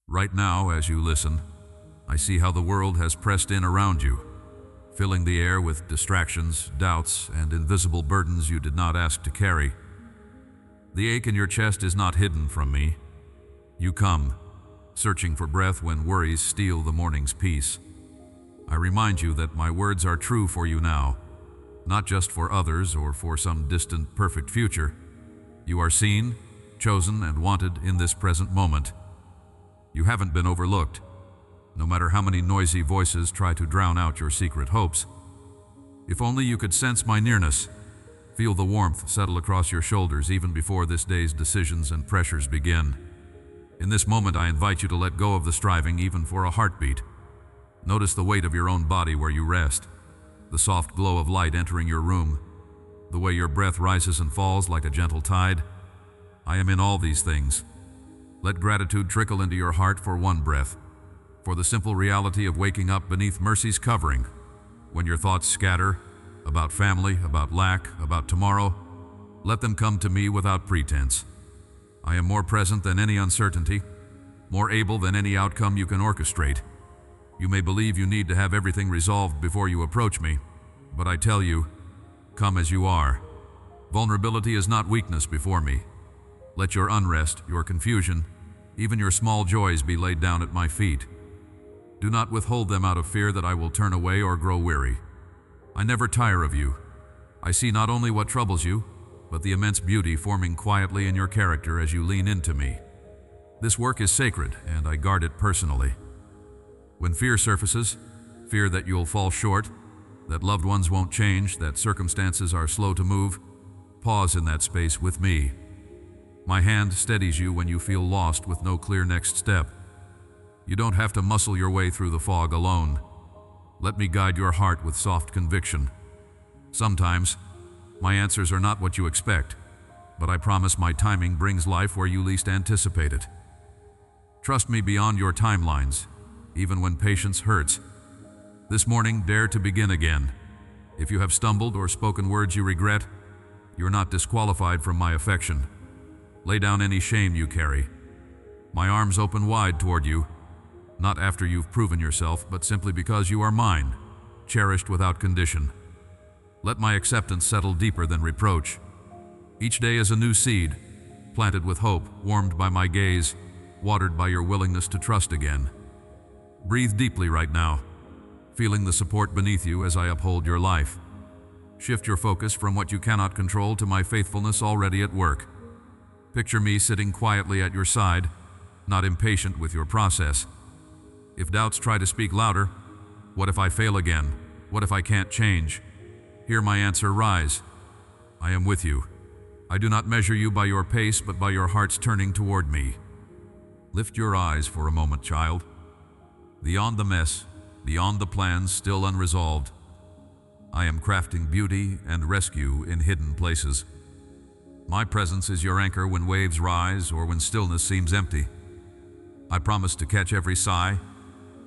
Right now, as you listen, I see how the world has pressed in around you, filling the air with distractions, doubts, and invisible burdens you did not ask to carry. The ache in your chest is not hidden from me. You come, searching for breath when worries steal the morning's peace. I remind you that my words are true for you now, not just for others or for some distant perfect future. You are seen, chosen, and wanted in this present moment. You haven't been overlooked, no matter how many noisy voices try to drown out your secret hopes. If only you could sense my nearness, feel the warmth settle across your shoulders even before this day's decisions and pressures begin. In this moment, I invite you to let go of the striving even for a heartbeat. Notice the weight of your own body where you rest, the soft glow of light entering your room, the way your breath rises and falls like a gentle tide. I am in all these things. Let gratitude trickle into your heart for one breath, for the simple reality of waking up beneath mercy's covering. When your thoughts scatter, about family, about lack, about tomorrow, let them come to me without pretense. I am more present than any uncertainty, more able than any outcome you can orchestrate. You may believe you need to have everything resolved before you approach me, but I tell you, come as you are. Vulnerability is not weakness before me. Let your unrest, your confusion, even your small joys be laid down at my feet. Do not withhold them out of fear that I will turn away or grow weary. I never tire of you. I see not only what troubles you, but the immense beauty forming quietly in your character as you lean into me. This work is sacred, and I guard it personally. When fear surfaces, fear that you'll fall short, that loved ones won't change, that circumstances are slow to move, pause in that space with me. My hand steadies you when you feel lost with no clear next step. You don't have to muscle your way through the fog alone. Let me guide your heart with soft conviction. Sometimes, my answers are not what you expect, but I promise my timing brings life where you least anticipate it. Trust me beyond your timelines, even when patience hurts. This morning, dare to begin again. If you have stumbled or spoken words you regret, you're not disqualified from my affection. Lay down any shame you carry. My arms open wide toward you, not after you've proven yourself, but simply because you are mine, cherished without condition. Let my acceptance settle deeper than reproach. Each day is a new seed, planted with hope, warmed by my gaze, watered by your willingness to trust again. Breathe deeply right now, feeling the support beneath you as I uphold your life. Shift your focus from what you cannot control to my faithfulness already at work. Picture me sitting quietly at your side, not impatient with your process. If doubts try to speak louder, what if I fail again? What if I can't change? Hear my answer rise. I am with you. I do not measure you by your pace, but by your heart's turning toward me. Lift your eyes for a moment, child. Beyond the mess, beyond the plans still unresolved, I am crafting beauty and rescue in hidden places. My presence is your anchor when waves rise or when stillness seems empty. I promise to catch every sigh,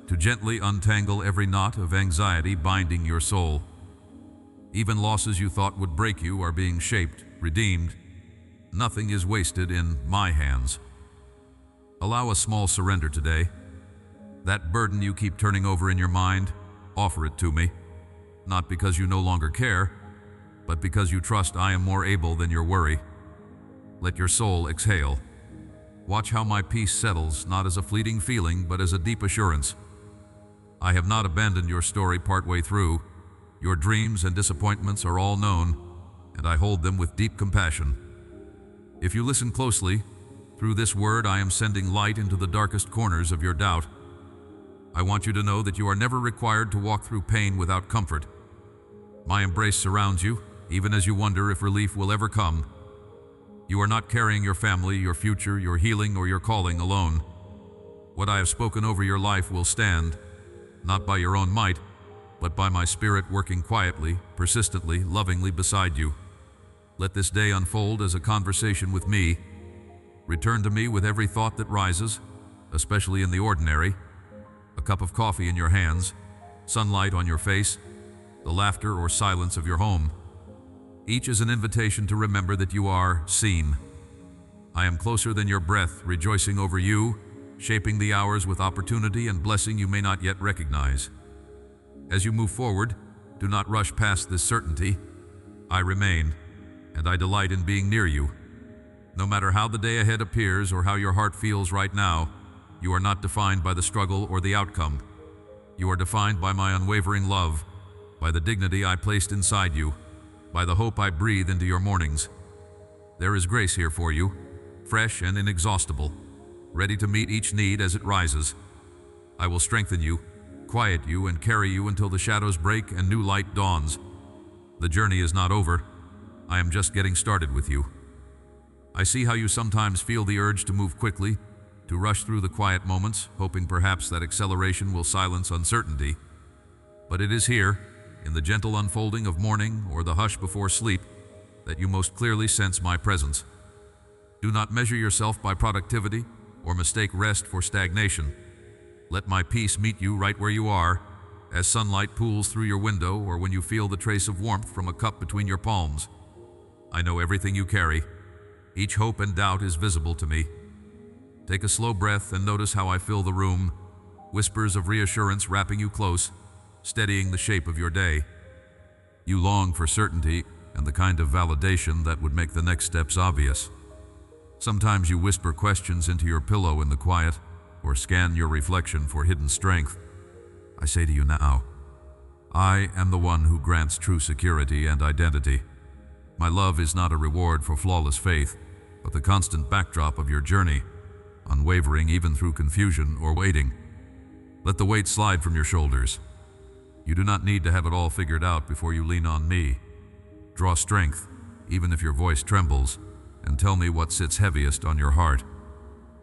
to gently untangle every knot of anxiety binding your soul. Even losses you thought would break you are being shaped, redeemed. Nothing is wasted in my hands. Allow a small surrender today. That burden you keep turning over in your mind, offer it to me. Not because you no longer care, but because you trust I am more able than your worry. Let your soul exhale. Watch how my peace settles, not as a fleeting feeling, but as a deep assurance. I have not abandoned your story partway through. Your dreams and disappointments are all known, and I hold them with deep compassion. If you listen closely, through this word I am sending light into the darkest corners of your doubt. I want you to know that you are never required to walk through pain without comfort. My embrace surrounds you, even as you wonder if relief will ever come. You are not carrying your family, your future, your healing, or your calling alone. What I have spoken over your life will stand, not by your own might, but by my spirit working quietly, persistently, lovingly beside you. Let this day unfold as a conversation with me. Return to me with every thought that rises, especially in the ordinary. A cup of coffee in your hands, sunlight on your face, the laughter or silence of your home. Each is an invitation to remember that you are seen. I am closer than your breath, rejoicing over you, shaping the hours with opportunity and blessing you may not yet recognize. As you move forward, do not rush past this certainty. I remain, and I delight in being near you. No matter how the day ahead appears or how your heart feels right now, you are not defined by the struggle or the outcome. You are defined by my unwavering love, by the dignity I placed inside you, by the hope I breathe into your mornings. There is grace here for you, fresh and inexhaustible, ready to meet each need as it rises. I will strengthen you, quiet you, and carry you until the shadows break and new light dawns. The journey is not over. I am just getting started with you. I see how you sometimes feel the urge to move quickly, to rush through the quiet moments, hoping perhaps that acceleration will silence uncertainty. But it is here, in the gentle unfolding of morning or the hush before sleep, that you most clearly sense my presence. Do not measure yourself by productivity or mistake rest for stagnation. Let my peace meet you right where you are, as sunlight pools through your window or when you feel the trace of warmth from a cup between your palms. I know everything you carry. Each hope and doubt is visible to me. Take a slow breath and notice how I fill the room, whispers of reassurance wrapping you close, steadying the shape of your day. You long for certainty and the kind of validation that would make the next steps obvious. Sometimes you whisper questions into your pillow in the quiet, or scan your reflection for hidden strength. I say to you now, I am the one who grants true security and identity. My love is not a reward for flawless faith, but the constant backdrop of your journey, unwavering even through confusion or waiting. Let the weight slide from your shoulders. You do not need to have it all figured out before you lean on me. Draw strength, even if your voice trembles, and tell me what sits heaviest on your heart.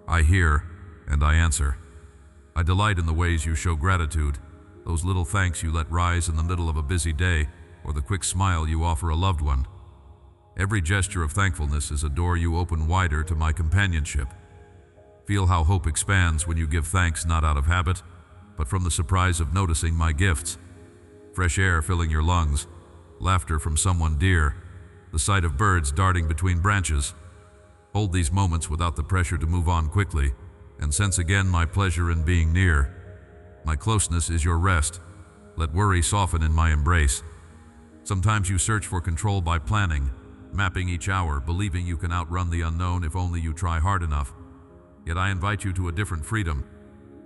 I hear, and I answer. I delight in the ways you show gratitude, those little thanks you let rise in the middle of a busy day, or the quick smile you offer a loved one. Every gesture of thankfulness is a door you open wider to my companionship. Feel how hope expands when you give thanks not out of habit, but from the surprise of noticing my gifts. Fresh air filling your lungs, laughter from someone dear, the sight of birds darting between branches. Hold these moments without the pressure to move on quickly, and sense again my pleasure in being near. My closeness is your rest. Let worry soften in my embrace. Sometimes you search for control by planning, mapping each hour, believing you can outrun the unknown if only you try hard enough. Yet I invite you to a different freedom,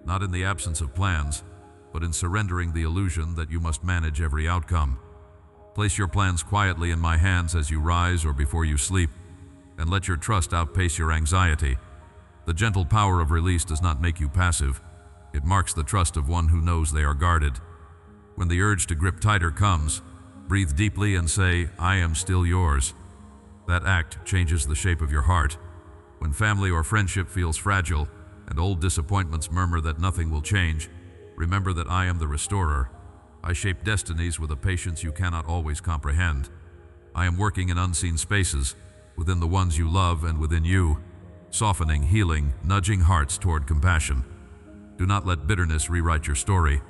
not in the absence of plans, but in surrendering the illusion that you must manage every outcome. Place your plans quietly in my hands as you rise or before you sleep, and let your trust outpace your anxiety. The gentle power of release does not make you passive. It marks the trust of one who knows they are guarded. When the urge to grip tighter comes, breathe deeply and say, I am still yours. That act changes the shape of your heart. When family or friendship feels fragile, and old disappointments murmur that nothing will change, remember that I am the restorer. I shape destinies with a patience you cannot always comprehend. I am working in unseen spaces, within the ones you love and within you, softening, healing, nudging hearts toward compassion. Do not let bitterness rewrite your story.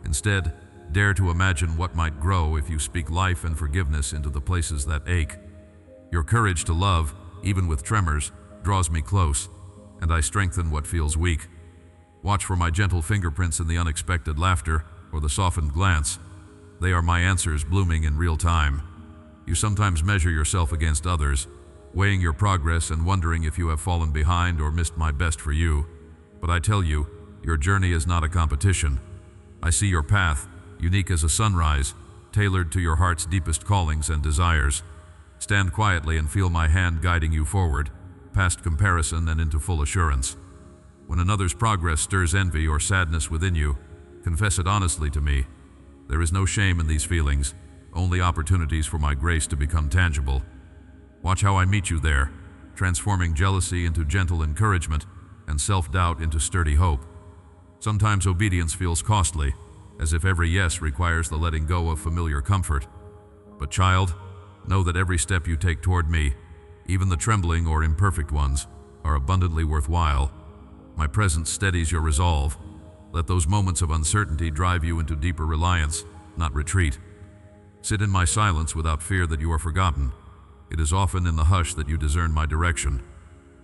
Instead, dare to imagine what might grow if you speak life and forgiveness into the places that ache. Your courage to love, even with tremors, draws me close, and I strengthen what feels weak. Watch for my gentle fingerprints in the unexpected laughter or the softened glance. They are my answers blooming in real time. You sometimes measure yourself against others, weighing your progress and wondering if you have fallen behind or missed my best for you. But I tell you, your journey is not a competition. I see your path, unique as a sunrise, tailored to your heart's deepest callings and desires. Stand quietly and feel my hand guiding you forward, past comparison and into full assurance. When another's progress stirs envy or sadness within you, confess it honestly to me. There is no shame in these feelings, only opportunities for my grace to become tangible. Watch how I meet you there, transforming jealousy into gentle encouragement and self-doubt into sturdy hope. Sometimes obedience feels costly, as if every yes requires the letting go of familiar comfort. But child, know that every step you take toward me, even the trembling or imperfect ones, are abundantly worthwhile. My presence steadies your resolve. Let those moments of uncertainty drive you into deeper reliance, not retreat. Sit in my silence without fear that you are forgotten. It is often in the hush that you discern my direction.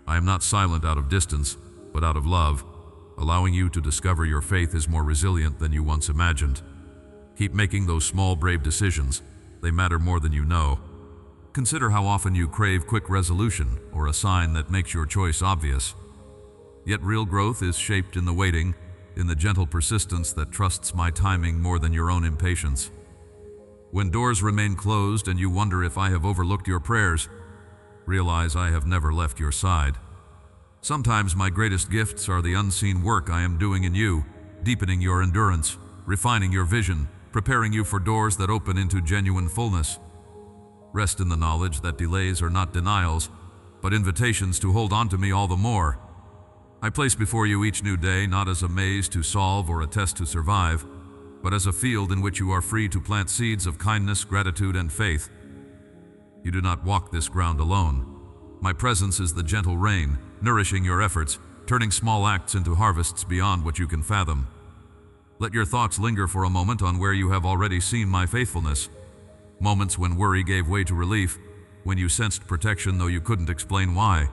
I am not silent out of distance, but out of love. allowing you to discover your faith is more resilient than you once imagined. Keep making those small, brave decisions. They matter more than you know. Consider how often you crave quick resolution or a sign that makes your choice obvious. Yet real growth is shaped in the waiting, in the gentle persistence that trusts my timing more than your own impatience. When doors remain closed and you wonder if I have overlooked your prayers, realize I have never left your side. Sometimes my greatest gifts are the unseen work I am doing in you, deepening your endurance, refining your vision, preparing you for doors that open into genuine fullness. Rest in the knowledge that delays are not denials, but invitations to hold on to me all the more. I place before you each new day not as a maze to solve or a test to survive, but as a field in which you are free to plant seeds of kindness, gratitude, and faith. You do not walk this ground alone. My presence is the gentle rain, nourishing your efforts, turning small acts into harvests beyond what you can fathom. Let your thoughts linger for a moment on where you have already seen my faithfulness. Moments when worry gave way to relief, when you sensed protection though you couldn't explain why.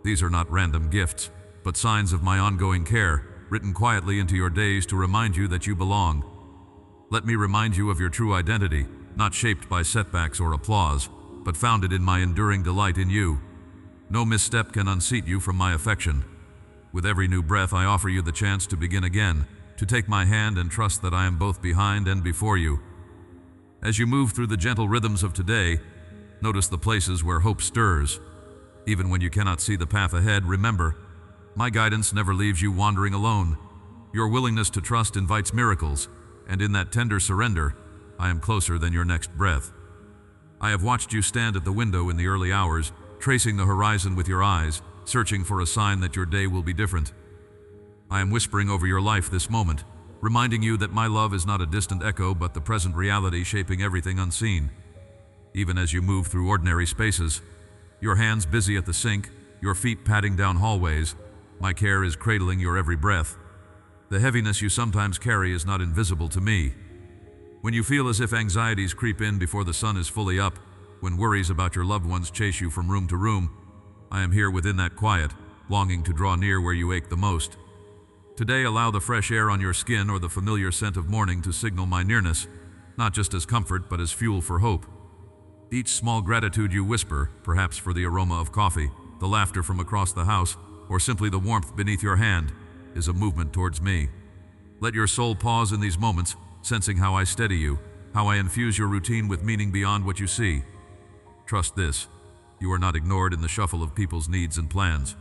These are not random gifts, but signs of my ongoing care, written quietly into your days to remind you that you belong. Let me remind you of your true identity, not shaped by setbacks or applause, but founded in my enduring delight in you. No misstep can unseat you from my affection. With every new breath, I offer you the chance to begin again, to take my hand and trust that I am both behind and before you. As you move through the gentle rhythms of today, notice the places where hope stirs. Even when you cannot see the path ahead, remember, my guidance never leaves you wandering alone. Your willingness to trust invites miracles, and in that tender surrender, I am closer than your next breath. I have watched you stand at the window in the early hours, tracing the horizon with your eyes, searching for a sign that your day will be different. I am whispering over your life this moment, reminding you that my love is not a distant echo but the present reality shaping everything unseen. Even as you move through ordinary spaces, your hands busy at the sink, your feet padding down hallways, my care is cradling your every breath. The heaviness you sometimes carry is not invisible to me. When you feel as if anxieties creep in before the sun is fully up, when worries about your loved ones chase you from room to room, I am here within that quiet, longing to draw near where you ache the most. Today, allow the fresh air on your skin or the familiar scent of morning to signal my nearness, not just as comfort but as fuel for hope. Each small gratitude you whisper, perhaps for the aroma of coffee, the laughter from across the house, or simply the warmth beneath your hand, is a movement towards me. Let your soul pause in these moments, sensing how I steady you, how I infuse your routine with meaning beyond what you see. Trust this, you are not ignored in the shuffle of people's needs and plans.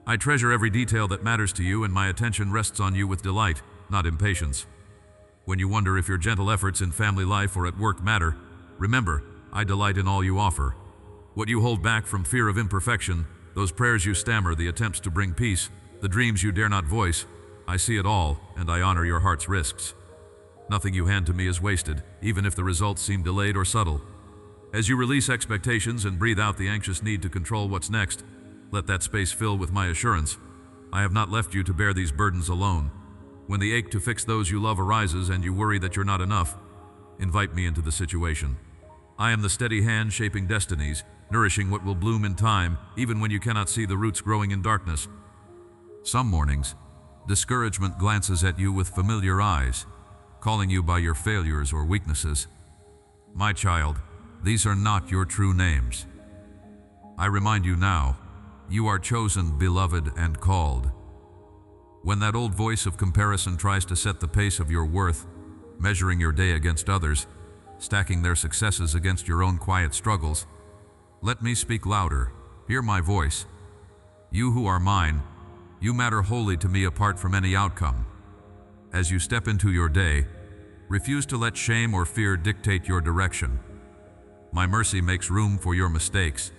I treasure every detail that matters to you, and my attention rests on you with delight, not impatience. When you wonder if your gentle efforts in family life or at work matter, remember, I delight in all you offer. What you hold back from fear of imperfection, those prayers you stammer, the attempts to bring peace, the dreams you dare not voice, I see it all, and I honor your heart's risks. Nothing you hand to me is wasted, even if the results seem delayed or subtle. As you release expectations and breathe out the anxious need to control what's next, let that space fill with my assurance. I have not left you to bear these burdens alone. When the ache to fix those you love arises and you worry that you're not enough, invite me into the situation. I am the steady hand shaping destinies, nourishing what will bloom in time, even when you cannot see the roots growing in darkness. Some mornings, discouragement glances at you with familiar eyes, calling you by your failures or weaknesses. My child, these are not your true names. I remind you now, you are chosen, beloved, and called. When that old voice of comparison tries to set the pace of your worth, measuring your day against others, stacking their successes against your own quiet struggles, let me speak louder. Hear my voice. You who are mine, you matter wholly to me apart from any outcome. As you step into your day, refuse to let shame or fear dictate your direction. My mercy makes room for your mistakes.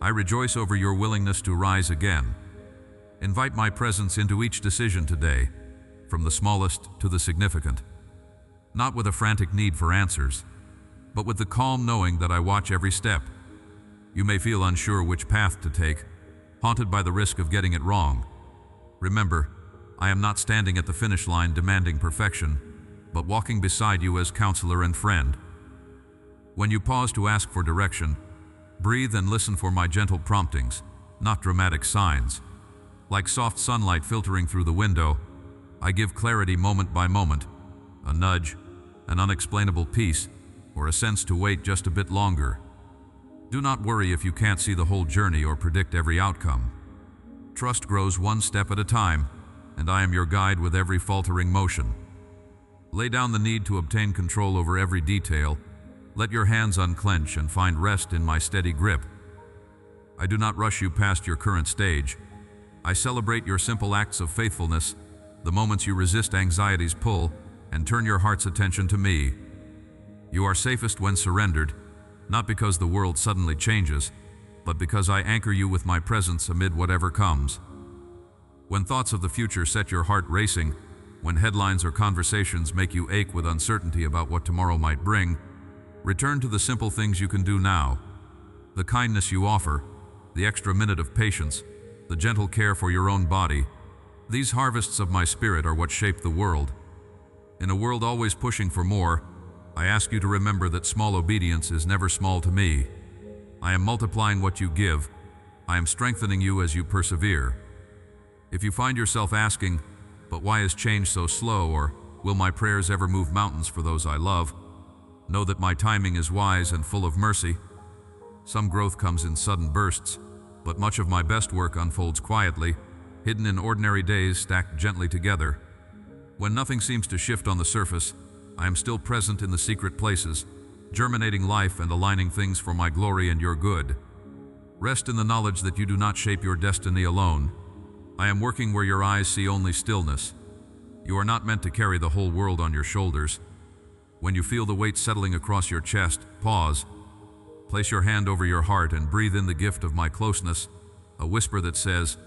I rejoice over your willingness to rise again. Invite my presence into each decision today, from the smallest to the significant. Not with a frantic need for answers, but with the calm knowing that I watch every step. You may feel unsure which path to take, haunted by the risk of getting it wrong. Remember, I am not standing at the finish line demanding perfection, but walking beside you as counselor and friend. When you pause to ask for direction, breathe and listen for my gentle promptings, not dramatic signs. Like soft sunlight filtering through the window, I give clarity moment by moment, a nudge, an unexplainable peace, or a sense to wait just a bit longer. Do not worry if you can't see the whole journey or predict every outcome. Trust grows one step at a time, and I am your guide with every faltering motion. Lay down the need to obtain control over every detail. Let your hands unclench and find rest in my steady grip. I do not rush you past your current stage. I celebrate your simple acts of faithfulness, the moments you resist anxiety's pull and turn your heart's attention to me. You are safest when surrendered, not because the world suddenly changes, but because I anchor you with my presence amid whatever comes. When thoughts of the future set your heart racing, when headlines or conversations make you ache with uncertainty about what tomorrow might bring, return to the simple things you can do now. The kindness you offer, the extra minute of patience, the gentle care for your own body. These harvests of my spirit are what shape the world. In a world always pushing for more, I ask you to remember that small obedience is never small to me. I am multiplying what you give. I am strengthening you as you persevere. If you find yourself asking, but why is change so slow, or will my prayers ever move mountains for those I love? Know that my timing is wise and full of mercy. Some growth comes in sudden bursts, but much of my best work unfolds quietly, hidden in ordinary days stacked gently together. When nothing seems to shift on the surface, I am still present in the secret places, germinating life and aligning things for my glory and your good. Rest in the knowledge that you do not shape your destiny alone. I am working where your eyes see only stillness. You are not meant to carry the whole world on your shoulders. When you feel the weight settling across your chest, pause. Place your hand over your heart and breathe in the gift of my closeness, a whisper that says,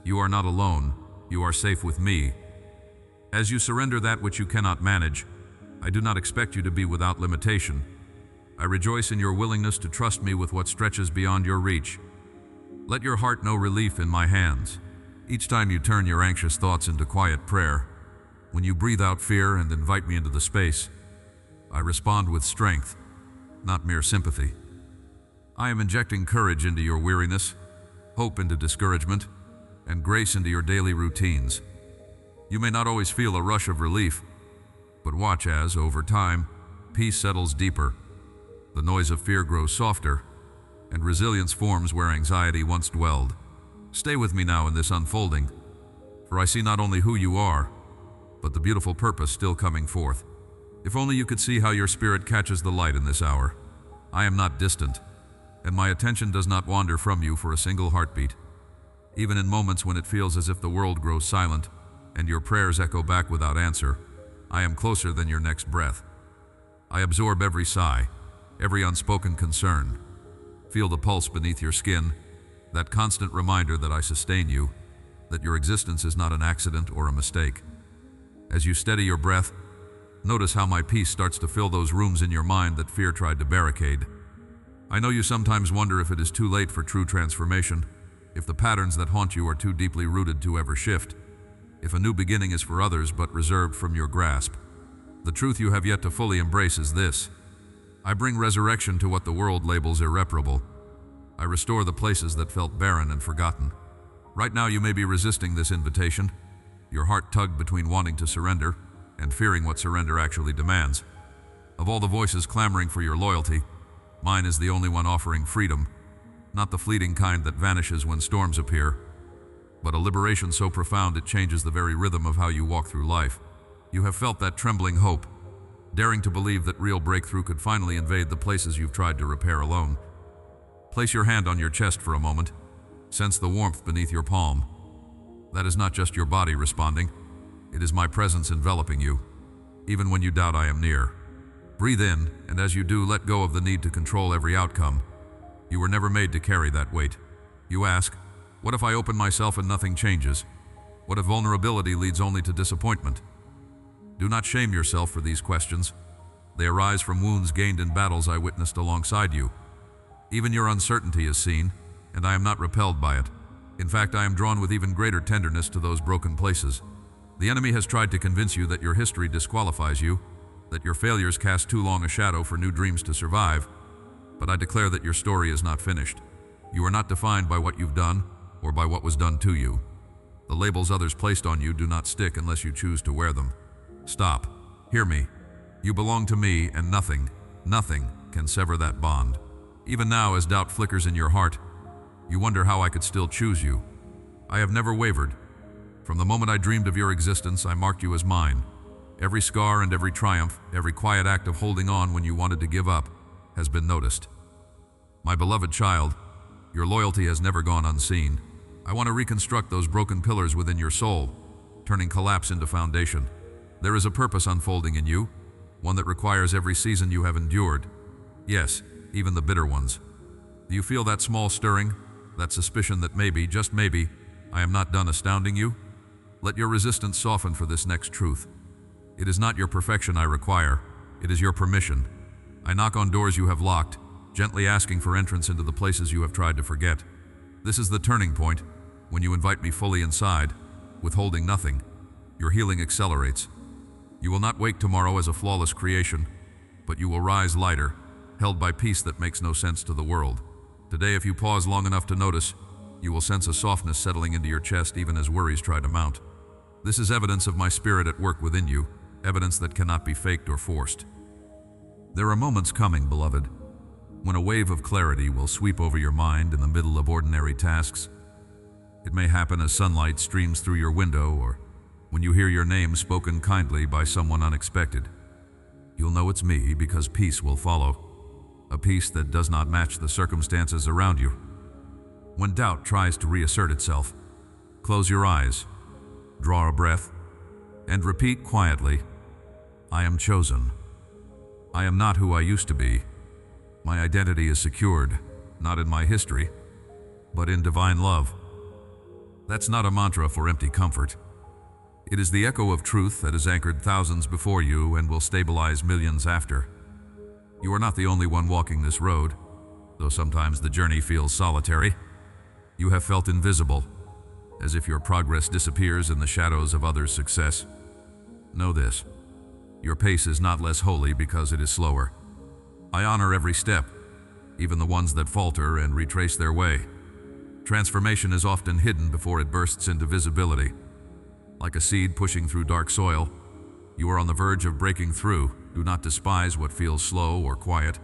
"You are not alone, you are safe with me." As you surrender that which you cannot manage, I do not expect you to be without limitation. I rejoice in your willingness to trust me with what stretches beyond your reach. Let your heart know relief in my hands. Each time you turn your anxious thoughts into quiet prayer, when you breathe out fear and invite me into the space, I respond with strength, not mere sympathy. I am injecting courage into your weariness, hope into discouragement, and grace into your daily routines. You may not always feel a rush of relief, but watch as, over time, peace settles deeper, the noise of fear grows softer, and resilience forms where anxiety once dwelled. Stay with me now in this unfolding, for I see not only who you are, but the beautiful purpose still coming forth. If only you could see how your spirit catches the light in this hour. I am not distant, and my attention does not wander from you for a single heartbeat. Even in moments when it feels as if the world grows silent and your prayers echo back without answer, I am closer than your next breath. I absorb every sigh, every unspoken concern. Feel the pulse beneath your skin, that constant reminder that I sustain you, that your existence is not an accident or a mistake. As you steady your breath, notice how my peace starts to fill those rooms in your mind that fear tried to barricade. I know you sometimes wonder if it is too late for true transformation, if the patterns that haunt you are too deeply rooted to ever shift, if a new beginning is for others but reserved from your grasp. The truth you have yet to fully embrace is this: I bring resurrection to what the world labels irreparable. I restore the places that felt barren and forgotten. Right now you may be resisting this invitation, your heart tugged between wanting to surrender and fearing what surrender actually demands. Of all the voices clamoring for your loyalty, mine is the only one offering freedom, not the fleeting kind that vanishes when storms appear, but a liberation so profound it changes the very rhythm of how you walk through life. You have felt that trembling hope, daring to believe that real breakthrough could finally invade the places you've tried to repair alone. Place your hand on your chest for a moment. Sense the warmth beneath your palm. That is not just your body responding. It is my presence enveloping you, even when you doubt I am near. Breathe in, and as you do, let go of the need to control every outcome. You were never made to carry that weight. You ask, what if I open myself and nothing changes? What if vulnerability leads only to disappointment? Do not shame yourself for these questions. They arise from wounds gained in battles I witnessed alongside you. Even your uncertainty is seen, and I am not repelled by it. In fact, I am drawn with even greater tenderness to those broken places. The enemy has tried to convince you that your history disqualifies you, that your failures cast too long a shadow for new dreams to survive, but I declare that your story is not finished. You are not defined by what you've done or by what was done to you. The labels others placed on you do not stick unless you choose to wear them. Stop. Hear me. You belong to me, and nothing can sever that bond. Even now, as doubt flickers in your heart, you wonder how I could still choose you. I have never wavered. From the moment I dreamed of your existence, I marked you as mine. Every scar and every triumph, every quiet act of holding on when you wanted to give up, has been noticed. My beloved child, your loyalty has never gone unseen. I want to reconstruct those broken pillars within your soul, turning collapse into foundation. There is a purpose unfolding in you, one that requires every season you have endured. Yes, even the bitter ones. Do you feel that small stirring, that suspicion that maybe, just maybe, I am not done astounding you? Let your resistance soften for this next truth. It is not your perfection I require, it is your permission. I knock on doors you have locked, gently asking for entrance into the places you have tried to forget. This is the turning point. When you invite me fully inside, withholding nothing, your healing accelerates. You will not wake tomorrow as a flawless creation, but you will rise lighter, held by peace that makes no sense to the world. Today, if you pause long enough to notice, you will sense a softness settling into your chest even as worries try to mount. This is evidence of my spirit at work within you, evidence that cannot be faked or forced. There are moments coming, beloved, when a wave of clarity will sweep over your mind in the middle of ordinary tasks. It may happen as sunlight streams through your window, or when you hear your name spoken kindly by someone unexpected. You'll know it's me because peace will follow, a peace that does not match the circumstances around you. When doubt tries to reassert itself, close your eyes, draw a breath, and repeat quietly, I am chosen. I am not who I used to be. My identity is secured, not in my history, but in divine love. That's not a mantra for empty comfort. It is the echo of truth that has anchored thousands before you and will stabilize millions after. You are not the only one walking this road, though sometimes the journey feels solitary. You have felt invisible, as if your progress disappears in the shadows of others' success. Know this, your pace is not less holy because it is slower. I honor every step, even the ones that falter and retrace their way. Transformation is often hidden before it bursts into visibility. Like a seed pushing through dark soil, you are on the verge of breaking through. Do not despise what feels slow or quiet.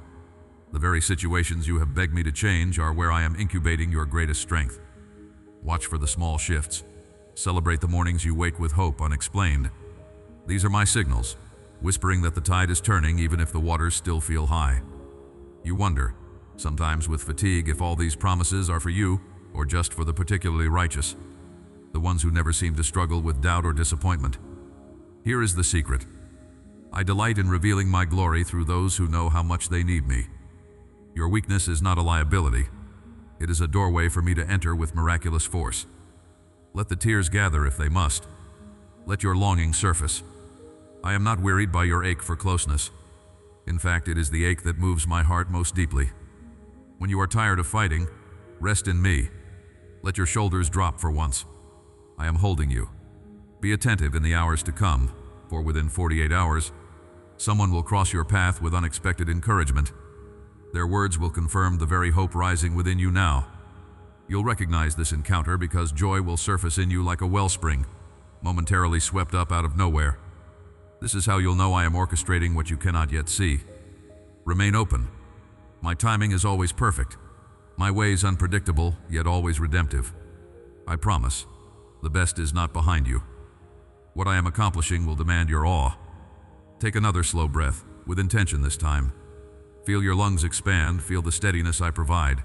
The very situations you have begged me to change are where I am incubating your greatest strength. Watch for the small shifts. Celebrate the mornings you wake with hope unexplained. These are my signals, whispering that the tide is turning even if the waters still feel high. You wonder, sometimes with fatigue, if all these promises are for you or just for the particularly righteous, the ones who never seem to struggle with doubt or disappointment. Here is the secret. I delight in revealing my glory through those who know how much they need me. Your weakness is not a liability. It is a doorway for me to enter with miraculous force. Let the tears gather if they must. Let your longing surface. I am not wearied by your ache for closeness. In fact, it is the ache that moves my heart most deeply. When you are tired of fighting, rest in me. Let your shoulders drop for once. I am holding you. Be attentive in the hours to come, for within 48 hours, someone will cross your path with unexpected encouragement. Their words will confirm the very hope rising within you now. You'll recognize this encounter because joy will surface in you like a wellspring, momentarily swept up out of nowhere. This is how you'll know I am orchestrating what you cannot yet see. Remain open. My timing is always perfect. My ways unpredictable, yet always redemptive. I promise, the best is not behind you. What I am accomplishing will demand your awe. Take another slow breath, with intention this time. Feel your lungs expand, feel the steadiness I provide.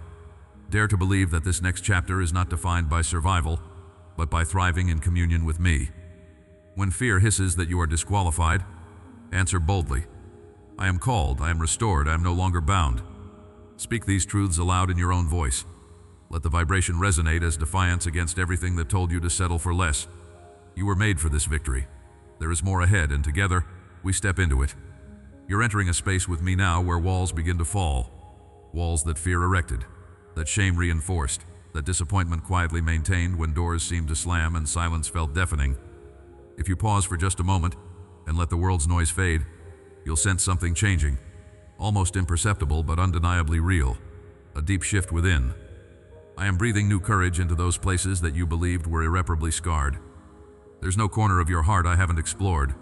Dare to believe that this next chapter is not defined by survival, but by thriving in communion with me. When fear hisses that you are disqualified, answer boldly. I am called, I am restored, I am no longer bound. Speak these truths aloud in your own voice. Let the vibration resonate as defiance against everything that told you to settle for less. You were made for this victory. There is more ahead, and together, we step into it. You're entering a space with me now where walls begin to fall. Walls that fear erected, that shame reinforced, that disappointment quietly maintained when doors seemed to slam and silence felt deafening. If you pause for just a moment and let the world's noise fade, you'll sense something changing, almost imperceptible but undeniably real, a deep shift within. I am breathing new courage into those places that you believed were irreparably scarred. There's no corner of your heart I haven't explored.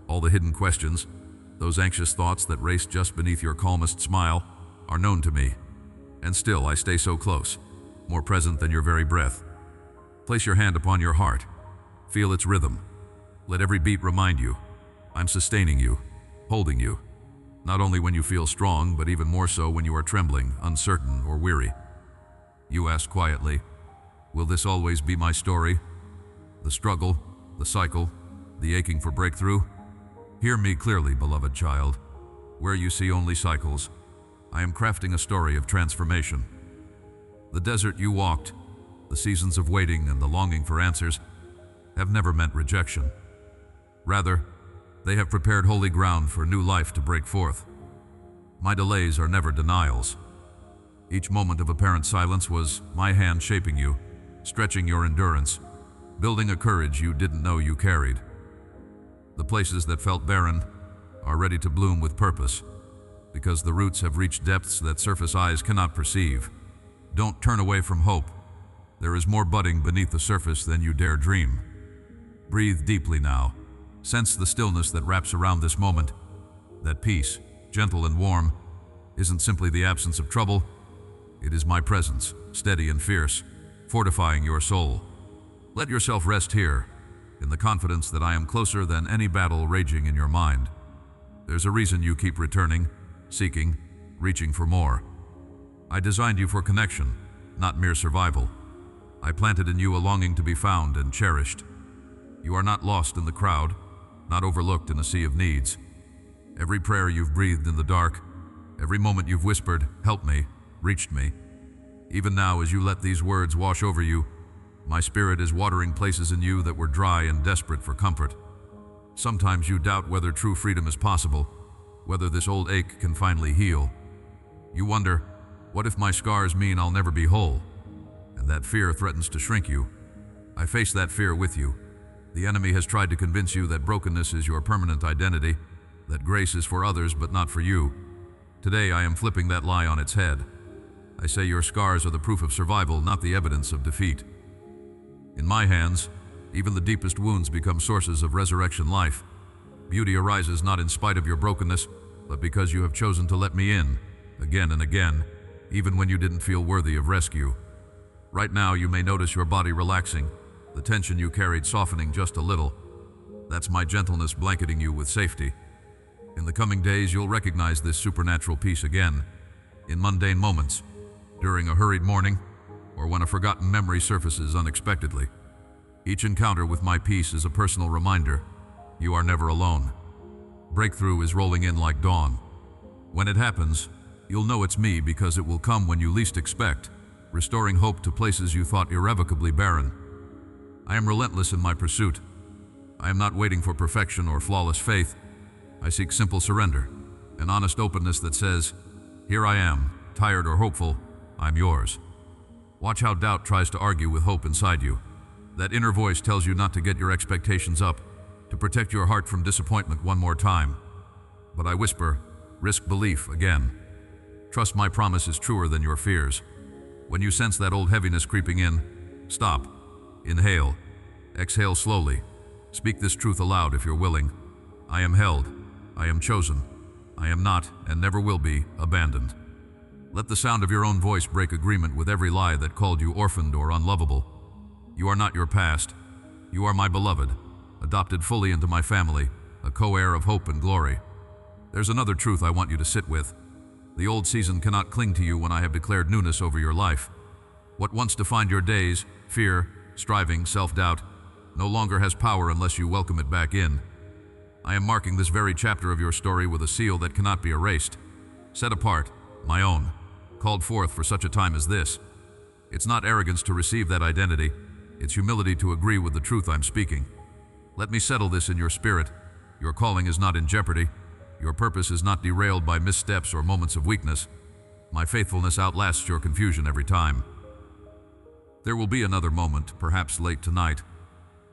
All the hidden questions, those anxious thoughts that race just beneath your calmest smile, are known to me. And still I stay so close, more present than your very breath. Place your hand upon your heart. Feel its rhythm. Let every beat remind you, I'm sustaining you, holding you. Not only when you feel strong, but even more so when you are trembling, uncertain, or weary. You ask quietly, will this always be my story? The struggle, the cycle, the aching for breakthrough? Hear me clearly, beloved child. Where you see only cycles, I am crafting a story of transformation. The desert you walked, the seasons of waiting and the longing for answers, have never meant rejection. Rather, they have prepared holy ground for new life to break forth. My delays are never denials. Each moment of apparent silence was my hand shaping you, stretching your endurance, building a courage you didn't know you carried. The places that felt barren are ready to bloom with purpose, because the roots have reached depths that surface eyes cannot perceive. Don't turn away from hope. There is more budding beneath the surface than you dare dream. Breathe deeply now. Sense the stillness that wraps around this moment. That peace, gentle and warm, isn't simply the absence of trouble. It is my presence, steady and fierce, fortifying your soul. Let yourself rest here, in the confidence that I am closer than any battle raging in your mind. There's a reason you keep returning, seeking, reaching for more. I designed you for connection, not mere survival. I planted in you a longing to be found and cherished. You are not lost in the crowd, not overlooked in a sea of needs. Every prayer you've breathed in the dark, every moment you've whispered, help me, reached me. Even now, as you let these words wash over you, my spirit is watering places in you that were dry and desperate for comfort. Sometimes you doubt whether true freedom is possible, whether this old ache can finally heal. You wonder, what if my scars mean I'll never be whole? And that fear threatens to shrink you. I face that fear with you. The enemy has tried to convince you that brokenness is your permanent identity, that grace is for others but not for you. Today I am flipping that lie on its head. I say your scars are the proof of survival, not the evidence of defeat. In my hands, even the deepest wounds become sources of resurrection life. Beauty arises not in spite of your brokenness, but because you have chosen to let me in, again and again, even when you didn't feel worthy of rescue. Right now you may notice your body relaxing, the tension you carried softening just a little. That's my gentleness blanketing you with safety. In the coming days you'll recognize this supernatural peace again, in mundane moments, during a hurried morning, or when a forgotten memory surfaces unexpectedly. Each encounter with my peace is a personal reminder, you are never alone. Breakthrough is rolling in like dawn. When it happens, you'll know it's me because it will come when you least expect, restoring hope to places you thought irrevocably barren. I am relentless in my pursuit. I am not waiting for perfection or flawless faith. I seek simple surrender, an honest openness that says, here I am, tired or hopeful, I'm yours. Watch how doubt tries to argue with hope inside you. That inner voice tells you not to get your expectations up, to protect your heart from disappointment one more time. But I whisper, risk belief again. Trust my promise is truer than your fears. When you sense that old heaviness creeping in, stop, inhale, exhale slowly. Speak this truth aloud if you're willing. I am held, I am chosen, I am not and never will be abandoned. Let the sound of your own voice break agreement with every lie that called you orphaned or unlovable. You are not your past. You are my beloved, adopted fully into my family, a co-heir of hope and glory. There's another truth I want you to sit with. The old season cannot cling to you when I have declared newness over your life. What once defined your days, fear, striving, self-doubt, no longer has power unless you welcome it back in. I am marking this very chapter of your story with a seal that cannot be erased. Set apart, my own, called forth for such a time as this. It's not arrogance to receive that identity, it's humility to agree with the truth I'm speaking. Let me settle this in your spirit. Your calling is not in jeopardy. Your purpose is not derailed by missteps or moments of weakness. My faithfulness outlasts your confusion every time. There will be another moment, perhaps late tonight,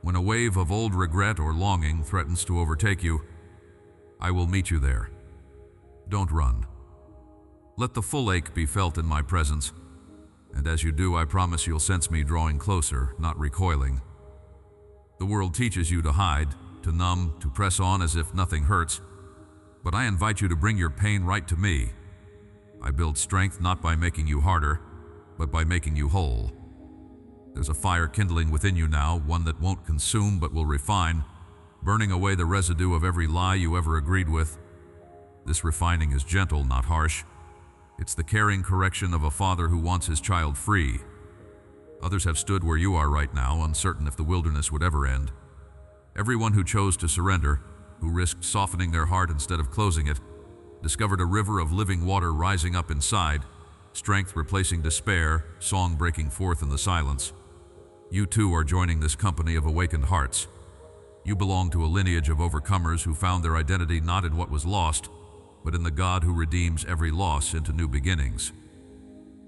when a wave of old regret or longing threatens to overtake you. I will meet you there. Don't run. Let the full ache be felt in my presence. and as you do, I promise you'll sense me drawing closer, not recoiling. The world teaches you to hide, to numb, to press on as if nothing hurts, but I invite you to bring your pain right to me. I build strength not by making you harder, but by making you whole. There's a fire kindling within you now, one that won't consume but will refine, burning away the residue of every lie you ever agreed with. This refining is gentle, not harsh. It's the caring correction of a father who wants his child free. Others have stood where you are right now, uncertain if the wilderness would ever end. Everyone who chose to surrender, who risked softening their heart instead of closing it, discovered a river of living water rising up inside, strength replacing despair, song breaking forth in the silence. You too are joining this company of awakened hearts. You belong to a lineage of overcomers who found their identity not in what was lost, but in the God who redeems every loss into new beginnings.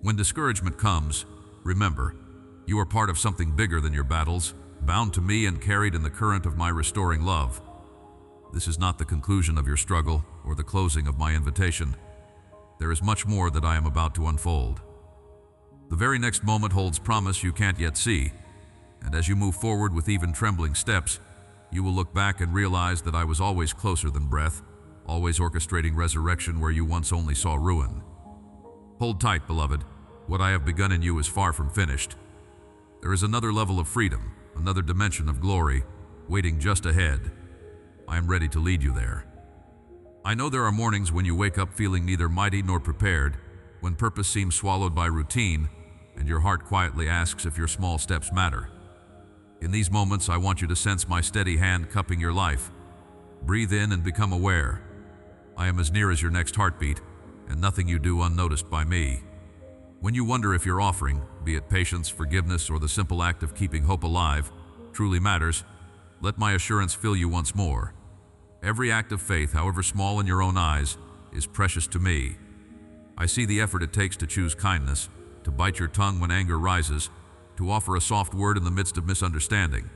When discouragement comes, remember, you are part of something bigger than your battles, bound to me and carried in the current of my restoring love. This is not the conclusion of your struggle or the closing of my invitation. There is much more that I am about to unfold. The very next moment holds promise you can't yet see, and as you move forward with even trembling steps, you will look back and realize that I was always closer than breath, always orchestrating resurrection where you once only saw ruin. Hold tight, beloved. What I have begun in you is far from finished. There is another level of freedom, another dimension of glory, waiting just ahead. I am ready to lead you there. I know there are mornings when you wake up feeling neither mighty nor prepared, when purpose seems swallowed by routine, and your heart quietly asks if your small steps matter. In these moments, I want you to sense my steady hand cupping your life. Breathe in and become aware. I am as near as your next heartbeat, and nothing you do unnoticed by me. When you wonder if your offering, be it patience, forgiveness, or the simple act of keeping hope alive, truly matters, let my assurance fill you once more. Every act of faith, however small in your own eyes, is precious to me. I see the effort it takes to choose kindness, to bite your tongue when anger rises, to offer a soft word in the midst of misunderstanding.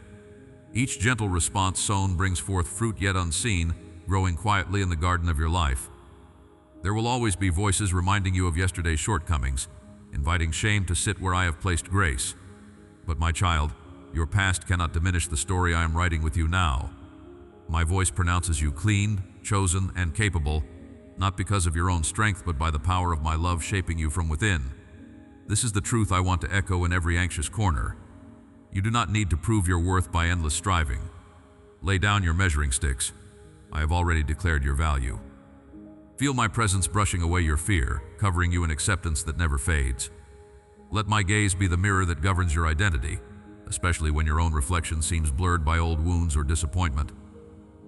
Each gentle response sown brings forth fruit yet unseen, growing quietly in the garden of your life. There will always be voices reminding you of yesterday's shortcomings, inviting shame to sit where I have placed grace. But my child, your past cannot diminish the story I am writing with you now. My voice pronounces you clean, chosen, and capable, not because of your own strength, but by the power of my love shaping you from within. This is the truth I want to echo in every anxious corner. You do not need to prove your worth by endless striving. Lay down your measuring sticks. I have already declared your value. Feel my presence brushing away your fear, covering you in acceptance that never fades. Let my gaze be the mirror that governs your identity, especially when your own reflection seems blurred by old wounds or disappointment.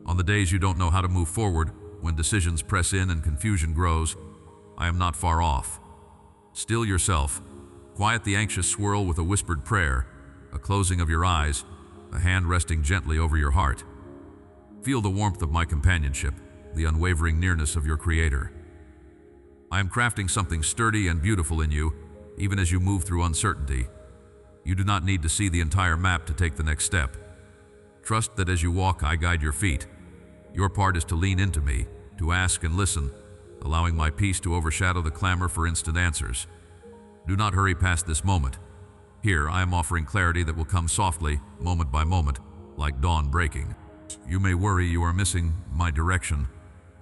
On the days you don't know how to move forward, when decisions press in and confusion grows, I am not far off. Still yourself. Quiet the anxious swirl with a whispered prayer, a closing of your eyes, a hand resting gently over your heart. Feel the warmth of my companionship, the unwavering nearness of your Creator. I am crafting something sturdy and beautiful in you, even as you move through uncertainty. You do not need to see the entire map to take the next step. Trust that as you walk, I guide your feet. Your part is to lean into me, to ask and listen, allowing my peace to overshadow the clamor for instant answers. Do not hurry past this moment. Here, I am offering clarity that will come softly, moment by moment, like dawn breaking. You may worry you are missing my direction,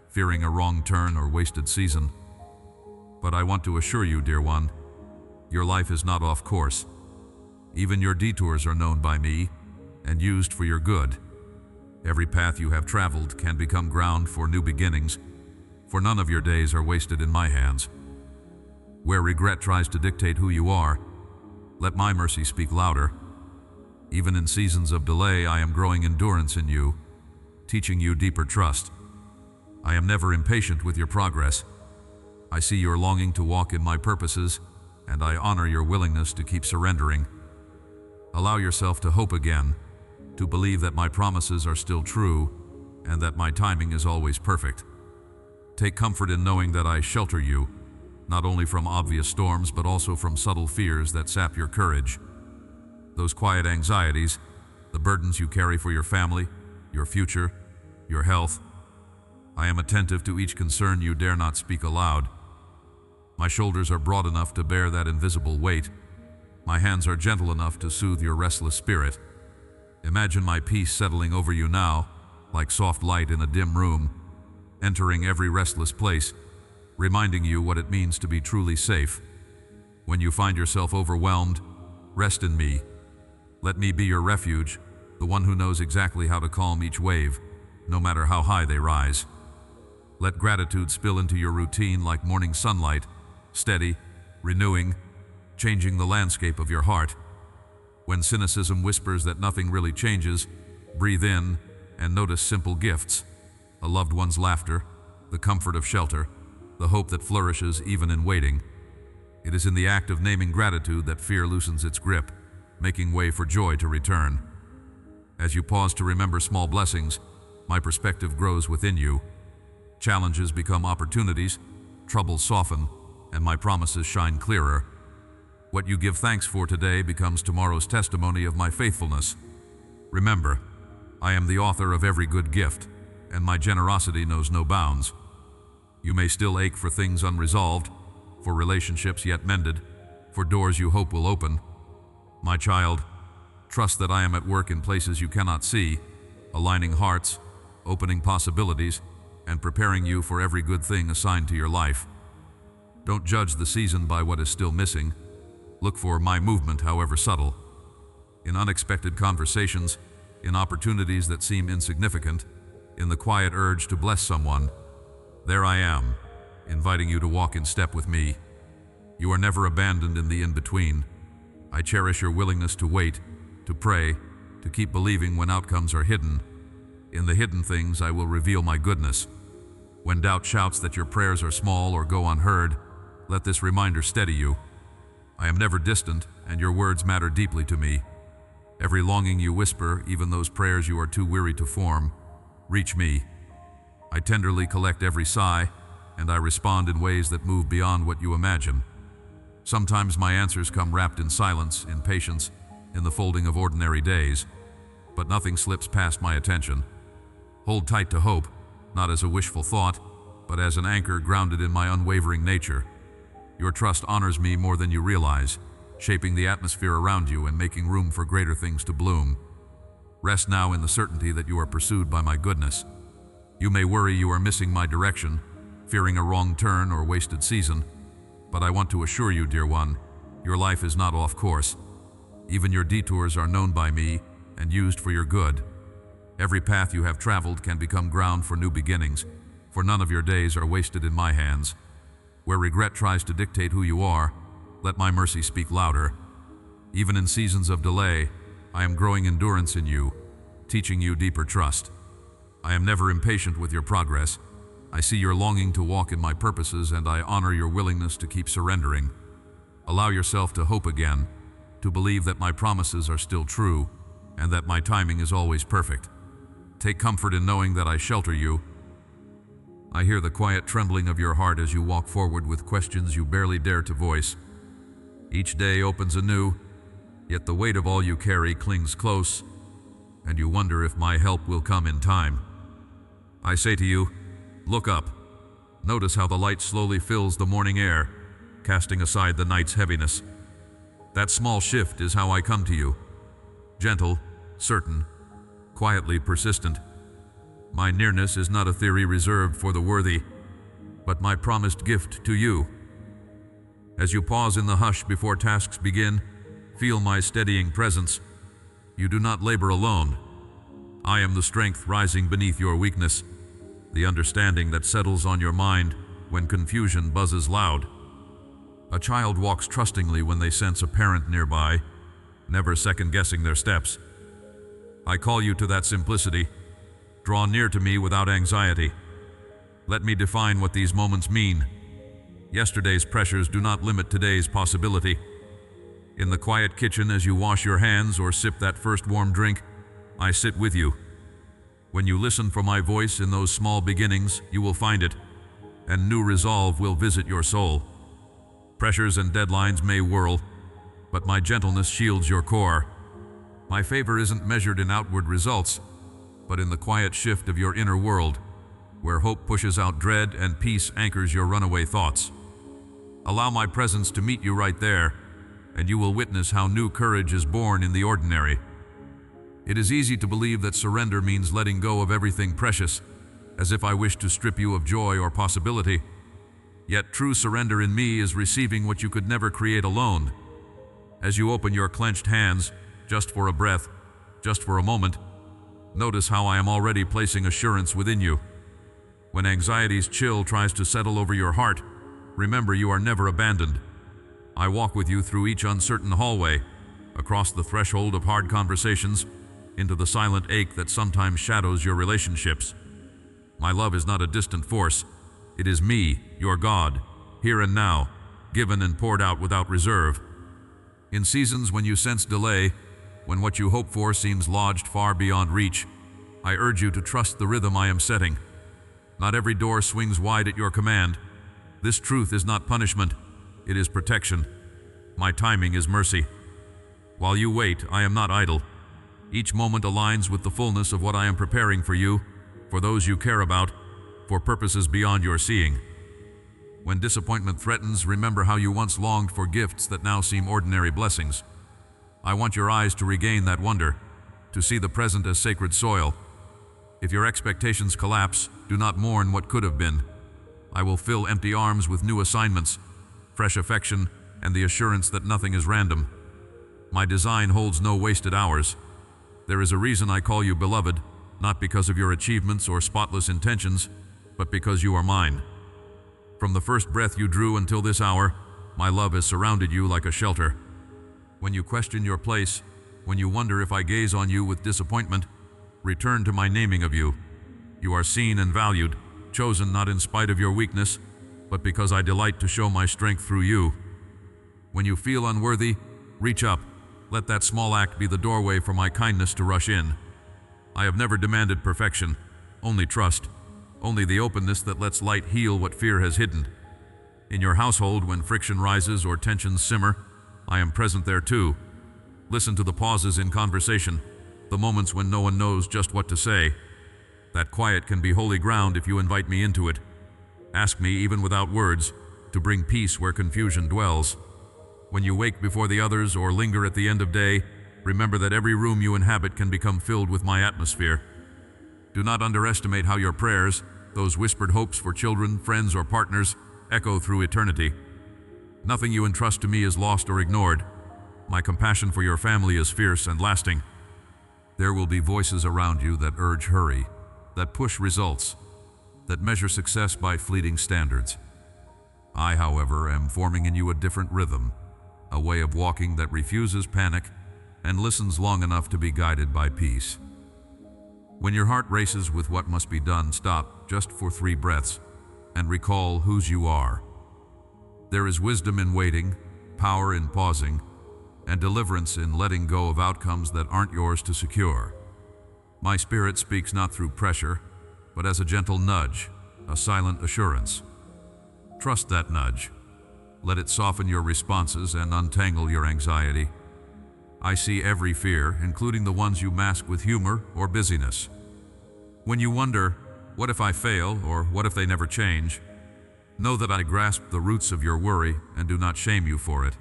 fearing a wrong turn or wasted season. But I want to assure you, dear one, your life is not off course. Even your detours are known by me and used for your good. Every path you have traveled can become ground for new beginnings, for none of your days are wasted in my hands. Where regret tries to dictate who you are, let my mercy speak louder. Even in seasons of delay, I am growing endurance in you, teaching you deeper trust. I am never impatient with your progress. I see your longing to walk in my purposes, and I honor your willingness to keep surrendering. Allow yourself to hope again, to believe that my promises are still true, and that my timing is always perfect. Take comfort in knowing that I shelter you, not only from obvious storms, but also from subtle fears that sap your courage. Those quiet anxieties, the burdens you carry for your family, your future, your health. I am attentive to each concern you dare not speak aloud. My shoulders are broad enough to bear that invisible weight, My hands are gentle enough to soothe your restless spirit. Imagine my peace settling over you now, like soft light in a dim room, entering every restless place, reminding you what it means to be truly safe. When you find yourself overwhelmed, rest in me. Let me be your refuge, the one who knows exactly how to calm each wave, no matter how high they rise. Let gratitude spill into your routine like morning sunlight, steady, renewing, changing the landscape of your heart. When cynicism whispers that nothing really changes, breathe in and notice simple gifts: a loved one's laughter, the comfort of shelter, the hope that flourishes even in waiting. It is in the act of naming gratitude that fear loosens its grip, making way for joy to return. As you pause to remember small blessings, my perspective grows within you. Challenges become opportunities, troubles soften, and my promises shine clearer. What you give thanks for today becomes tomorrow's testimony of my faithfulness. Remember, I am the author of every good gift, and my generosity knows no bounds. You may still ache for things unresolved, for relationships yet mended, for doors you hope will open. My child, trust that I am at work in places you cannot see, aligning hearts, opening possibilities, and preparing you for every good thing assigned to your life. Don't judge the season by what is still missing. Look for my movement, however subtle. In unexpected conversations, in opportunities that seem insignificant, in the quiet urge to bless someone, there I am, inviting you to walk in step with me. You are never abandoned in the in-between. I cherish your willingness to wait, to pray, to keep believing when outcomes are hidden. In the hidden things, I will reveal my goodness. When doubt shouts that your prayers are small or go unheard, let this reminder steady you. I am never distant, and your words matter deeply to me. Every longing you whisper, even those prayers you are too weary to form, reach me. I tenderly collect every sigh, and I respond in ways that move beyond what you imagine. Sometimes my answers come wrapped in silence, in patience, in the folding of ordinary days, but nothing slips past my attention. Hold tight to hope, not as a wishful thought, but as an anchor grounded in my unwavering nature. Your trust honors me more than you realize, shaping the atmosphere around you and making room for greater things to bloom. Rest now in the certainty that you are pursued by my goodness. You may worry you are missing my direction, fearing a wrong turn or wasted season, but I want to assure you, dear one, your life is not off course. Even your detours are known by me and used for your good. Every path you have traveled can become ground for new beginnings, for none of your days are wasted in my hands. Where regret tries to dictate who you are, let my mercy speak louder. Even in seasons of delay, I am growing endurance in you, teaching you deeper trust. I am never impatient with your progress. I see your longing to walk in my purposes, and I honor your willingness to keep surrendering. Allow yourself to hope again, to believe that my promises are still true, and that my timing is always perfect. Take comfort in knowing that I shelter you. I hear the quiet trembling of your heart as you walk forward with questions you barely dare to voice. Each day opens anew, yet the weight of all you carry clings close, and you wonder if my help will come in time. I say to you, look up. Notice how the light slowly fills the morning air, casting aside the night's heaviness. That small shift is how I come to you. Gentle, certain, quietly persistent. My nearness is not a theory reserved for the worthy, but my promised gift to you. As you pause in the hush before tasks begin, feel my steadying presence. You do not labor alone. I am the strength rising beneath your weakness, the understanding that settles on your mind when confusion buzzes loud. A child walks trustingly when they sense a parent nearby, never second-guessing their steps. I call you to that simplicity. Draw near to me without anxiety. Let me define what these moments mean. Yesterday's pressures do not limit today's possibility. In the quiet kitchen as you wash your hands or sip that first warm drink, I sit with you. When you listen for my voice in those small beginnings, you will find it, and new resolve will visit your soul. Pressures and deadlines may whirl, but my gentleness shields your core. My favor isn't measured in outward results, but in the quiet shift of your inner world, where hope pushes out dread and peace anchors your runaway thoughts. Allow my presence to meet you right there, and you will witness how new courage is born in the ordinary. It is easy to believe that surrender means letting go of everything precious, as if I wish to strip you of joy or possibility. Yet true surrender in me is receiving what you could never create alone. As you open your clenched hands, just for a breath, just for a moment, notice how I am already placing assurance within you. When anxiety's chill tries to settle over your heart, remember you are never abandoned. I walk with you through each uncertain hallway, across the threshold of hard conversations, into the silent ache that sometimes shadows your relationships. My love is not a distant force. It is me, your God, here and now, given and poured out without reserve. In seasons when you sense delay, when what you hope for seems lodged far beyond reach, I urge you to trust the rhythm I am setting. Not every door swings wide at your command. This truth is not punishment, it is protection. My timing is mercy. While you wait, I am not idle. Each moment aligns with the fullness of what I am preparing for you, for those you care about, for purposes beyond your seeing. When disappointment threatens, remember how you once longed for gifts that now seem ordinary blessings. I want your eyes to regain that wonder, to see the present as sacred soil. If your expectations collapse, do not mourn what could have been. I will fill empty arms with new assignments, fresh affection, and the assurance that nothing is random. My design holds no wasted hours. There is a reason I call you beloved, not because of your achievements or spotless intentions, but because you are mine. From the first breath you drew until this hour, my love has surrounded you like a shelter. When you question your place, when you wonder if I gaze on you with disappointment, return to my naming of you. You are seen and valued, chosen not in spite of your weakness, but because I delight to show my strength through you. When you feel unworthy, reach up. Let that small act be the doorway for my kindness to rush in. I have never demanded perfection, only trust. Only the openness that lets light heal what fear has hidden. In your household, when friction rises or tensions simmer, I am present there too. Listen to the pauses in conversation, the moments when no one knows just what to say. That quiet can be holy ground if you invite me into it. Ask me, even without words, to bring peace where confusion dwells. When you wake before the others or linger at the end of day, remember that every room you inhabit can become filled with my atmosphere. Do not underestimate how your prayers, those whispered hopes for children, friends, or partners, echo through eternity. Nothing you entrust to me is lost or ignored. My compassion for your family is fierce and lasting. There will be voices around you that urge hurry, that push results, that measure success by fleeting standards. I, however, am forming in you a different rhythm, a way of walking that refuses panic and listens long enough to be guided by peace. When your heart races with what must be done, stop just for 3 breaths and recall whose you are. There is wisdom in waiting, power in pausing, and deliverance in letting go of outcomes that aren't yours to secure. My spirit speaks not through pressure, but as a gentle nudge, a silent assurance. Trust that nudge. Let it soften your responses and untangle your anxiety. I see every fear, including the ones you mask with humor or busyness. When you wonder, what if I fail, or what if they never change? Know that I grasp the roots of your worry and do not shame you for it.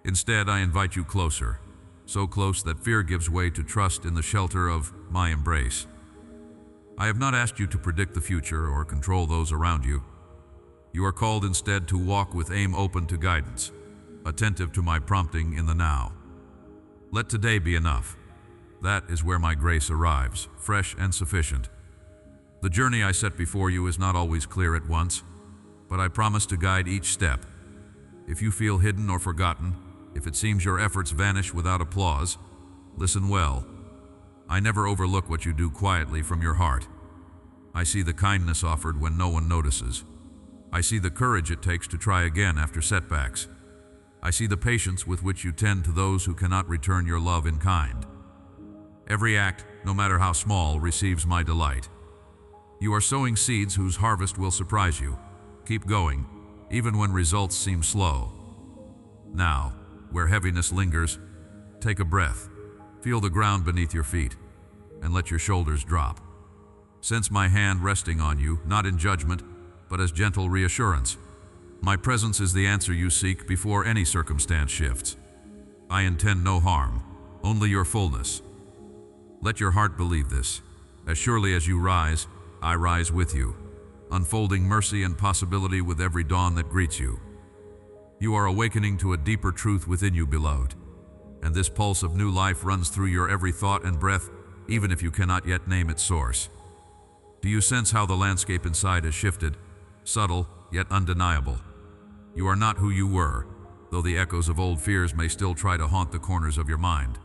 Instead, I invite you closer, so close that fear gives way to trust in the shelter of my embrace. I have not asked you to predict the future or control those around you. You are called instead to walk with aim open to guidance, attentive to my prompting in the now. Let today be enough. That is where my grace arrives, fresh and sufficient. The journey I set before you is not always clear at once, but I promise to guide each step. If you feel hidden or forgotten, if it seems your efforts vanish without applause, listen well. I never overlook what you do quietly from your heart. I see the kindness offered when no one notices. I see the courage it takes to try again after setbacks. I see the patience with which you tend to those who cannot return your love in kind. Every act, no matter how small, receives my delight. You are sowing seeds whose harvest will surprise you. Keep going, even when results seem slow. Now, where heaviness lingers, take a breath. Feel the ground beneath your feet, and let your shoulders drop. Sense my hand resting on you, not in judgment, but as gentle reassurance. My presence is the answer you seek before any circumstance shifts. I intend no harm, only your fullness. Let your heart believe this. As surely as you rise, I rise with you, unfolding mercy and possibility with every dawn that greets you. You are awakening to a deeper truth within you, beloved, and this pulse of new life runs through your every thought and breath, even if you cannot yet name its source. Do you sense how the landscape inside has shifted, subtle yet undeniable? You are not who you were, though the echoes of old fears may still try to haunt the corners of your mind.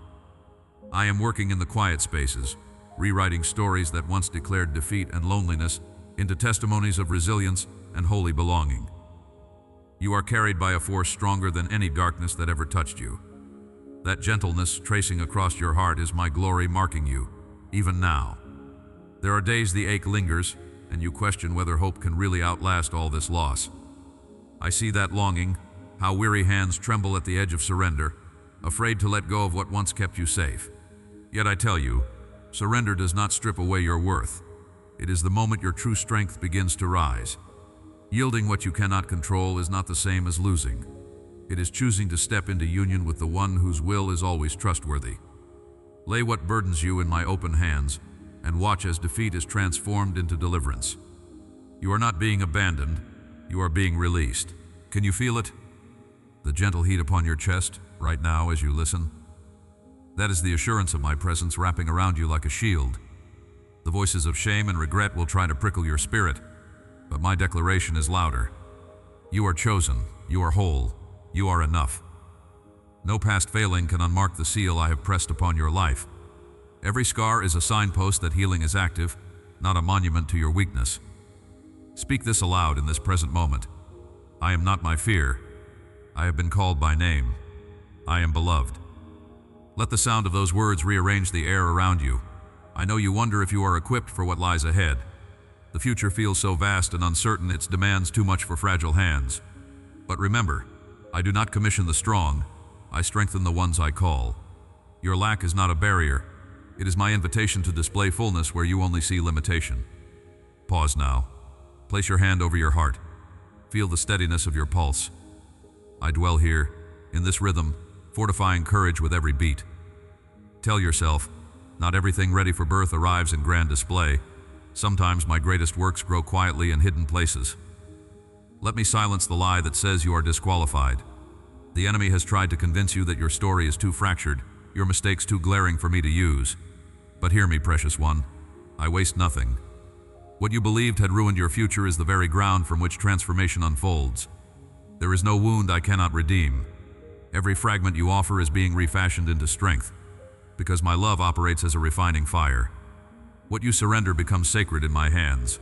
I am working in the quiet spaces, rewriting stories that once declared defeat and loneliness into testimonies of resilience and holy belonging. You are carried by a force stronger than any darkness that ever touched you. That gentleness tracing across your heart is my glory marking you, even now. There are days the ache lingers, and you question whether hope can really outlast all this loss. I see that longing, how weary hands tremble at the edge of surrender, afraid to let go of what once kept you safe. Yet I tell you, surrender does not strip away your worth. It is the moment your true strength begins to rise. Yielding what you cannot control is not the same as losing. It is choosing to step into union with the one whose will is always trustworthy. Lay what burdens you in my open hands, and watch as defeat is transformed into deliverance. You are not being abandoned, you are being released. Can you feel it? The gentle heat upon your chest, right now as you listen? That is the assurance of my presence wrapping around you like a shield. The voices of shame and regret will try to prickle your spirit, but my declaration is louder. You are chosen, you are whole, you are enough. No past failing can unmark the seal I have pressed upon your life. Every scar is a signpost that healing is active, not a monument to your weakness. Speak this aloud in this present moment. I am not my fear. I have been called by name. I am beloved. Let the sound of those words rearrange the air around you. I know you wonder if you are equipped for what lies ahead. The future feels so vast and uncertain its demands too much for fragile hands. But remember, I do not commission the strong, I strengthen the ones I call. Your lack is not a barrier. It is my invitation to display fullness where you only see limitation. Pause now. Place your hand over your heart. Feel the steadiness of your pulse. I dwell here, in this rhythm, fortifying courage with every beat. Tell yourself, not everything ready for birth arrives in grand display. Sometimes my greatest works grow quietly in hidden places. Let me silence the lie that says you are disqualified. The enemy has tried to convince you that your story is too fractured, your mistakes too glaring for me to use. But hear me, precious one. I waste nothing. What you believed had ruined your future is the very ground from which transformation unfolds. There is no wound I cannot redeem. Every fragment you offer is being refashioned into strength, because my love operates as a refining fire. What you surrender becomes sacred in my hands.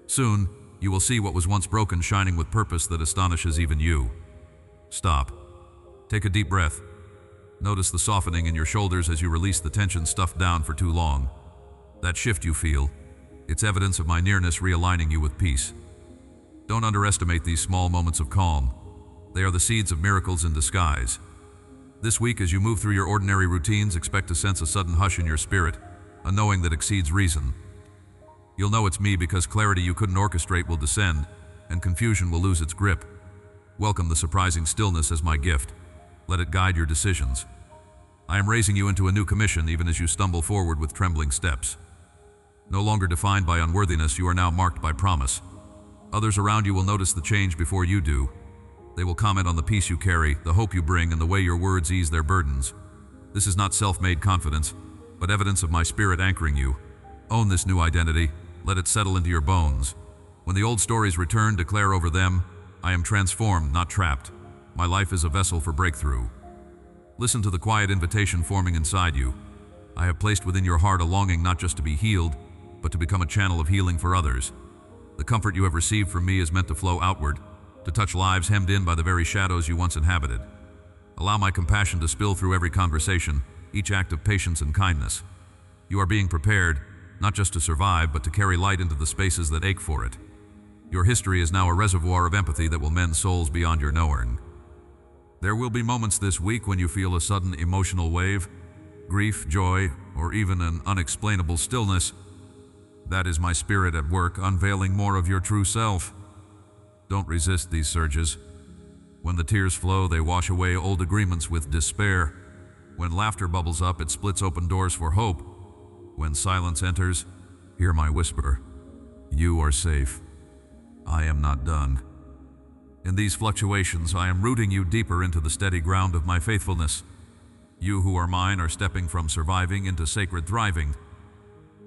Soon, you will see what was once broken shining with purpose that astonishes even you. Stop. Take a deep breath. Notice the softening in your shoulders as you release the tension stuffed down for too long. That shift you feel, it's evidence of my nearness realigning you with peace. Don't underestimate these small moments of calm. They are the seeds of miracles in disguise. This week, as you move through your ordinary routines, expect to sense a sudden hush in your spirit, a knowing that exceeds reason. You'll know it's me because clarity you couldn't orchestrate will descend, and confusion will lose its grip. Welcome the surprising stillness as my gift. Let it guide your decisions. I am raising you into a new commission even as you stumble forward with trembling steps. No longer defined by unworthiness, you are now marked by promise. Others around you will notice the change before you do. They will comment on the peace you carry, the hope you bring, and the way your words ease their burdens. This is not self-made confidence, but evidence of my spirit anchoring you. Own this new identity. Let it settle into your bones. When the old stories return, declare over them, I am transformed, not trapped. My life is a vessel for breakthrough. Listen to the quiet invitation forming inside you. I have placed within your heart a longing not just to be healed, but to become a channel of healing for others. The comfort you have received from me is meant to flow outward, to touch lives hemmed in by the very shadows you once inhabited. Allow my compassion to spill through every conversation, each act of patience and kindness. You are being prepared, not just to survive, but to carry light into the spaces that ache for it. Your history is now a reservoir of empathy that will mend souls beyond your knowing. There will be moments this week when you feel a sudden emotional wave, grief, joy, or even an unexplainable stillness. That is my spirit at work, unveiling more of your true self. Don't resist these surges. When the tears flow, they wash away old agreements with despair. When laughter bubbles up, it splits open doors for hope. When silence enters, hear my whisper. You are safe. I am not done. In these fluctuations, I am rooting you deeper into the steady ground of my faithfulness. You who are mine are stepping from surviving into sacred thriving.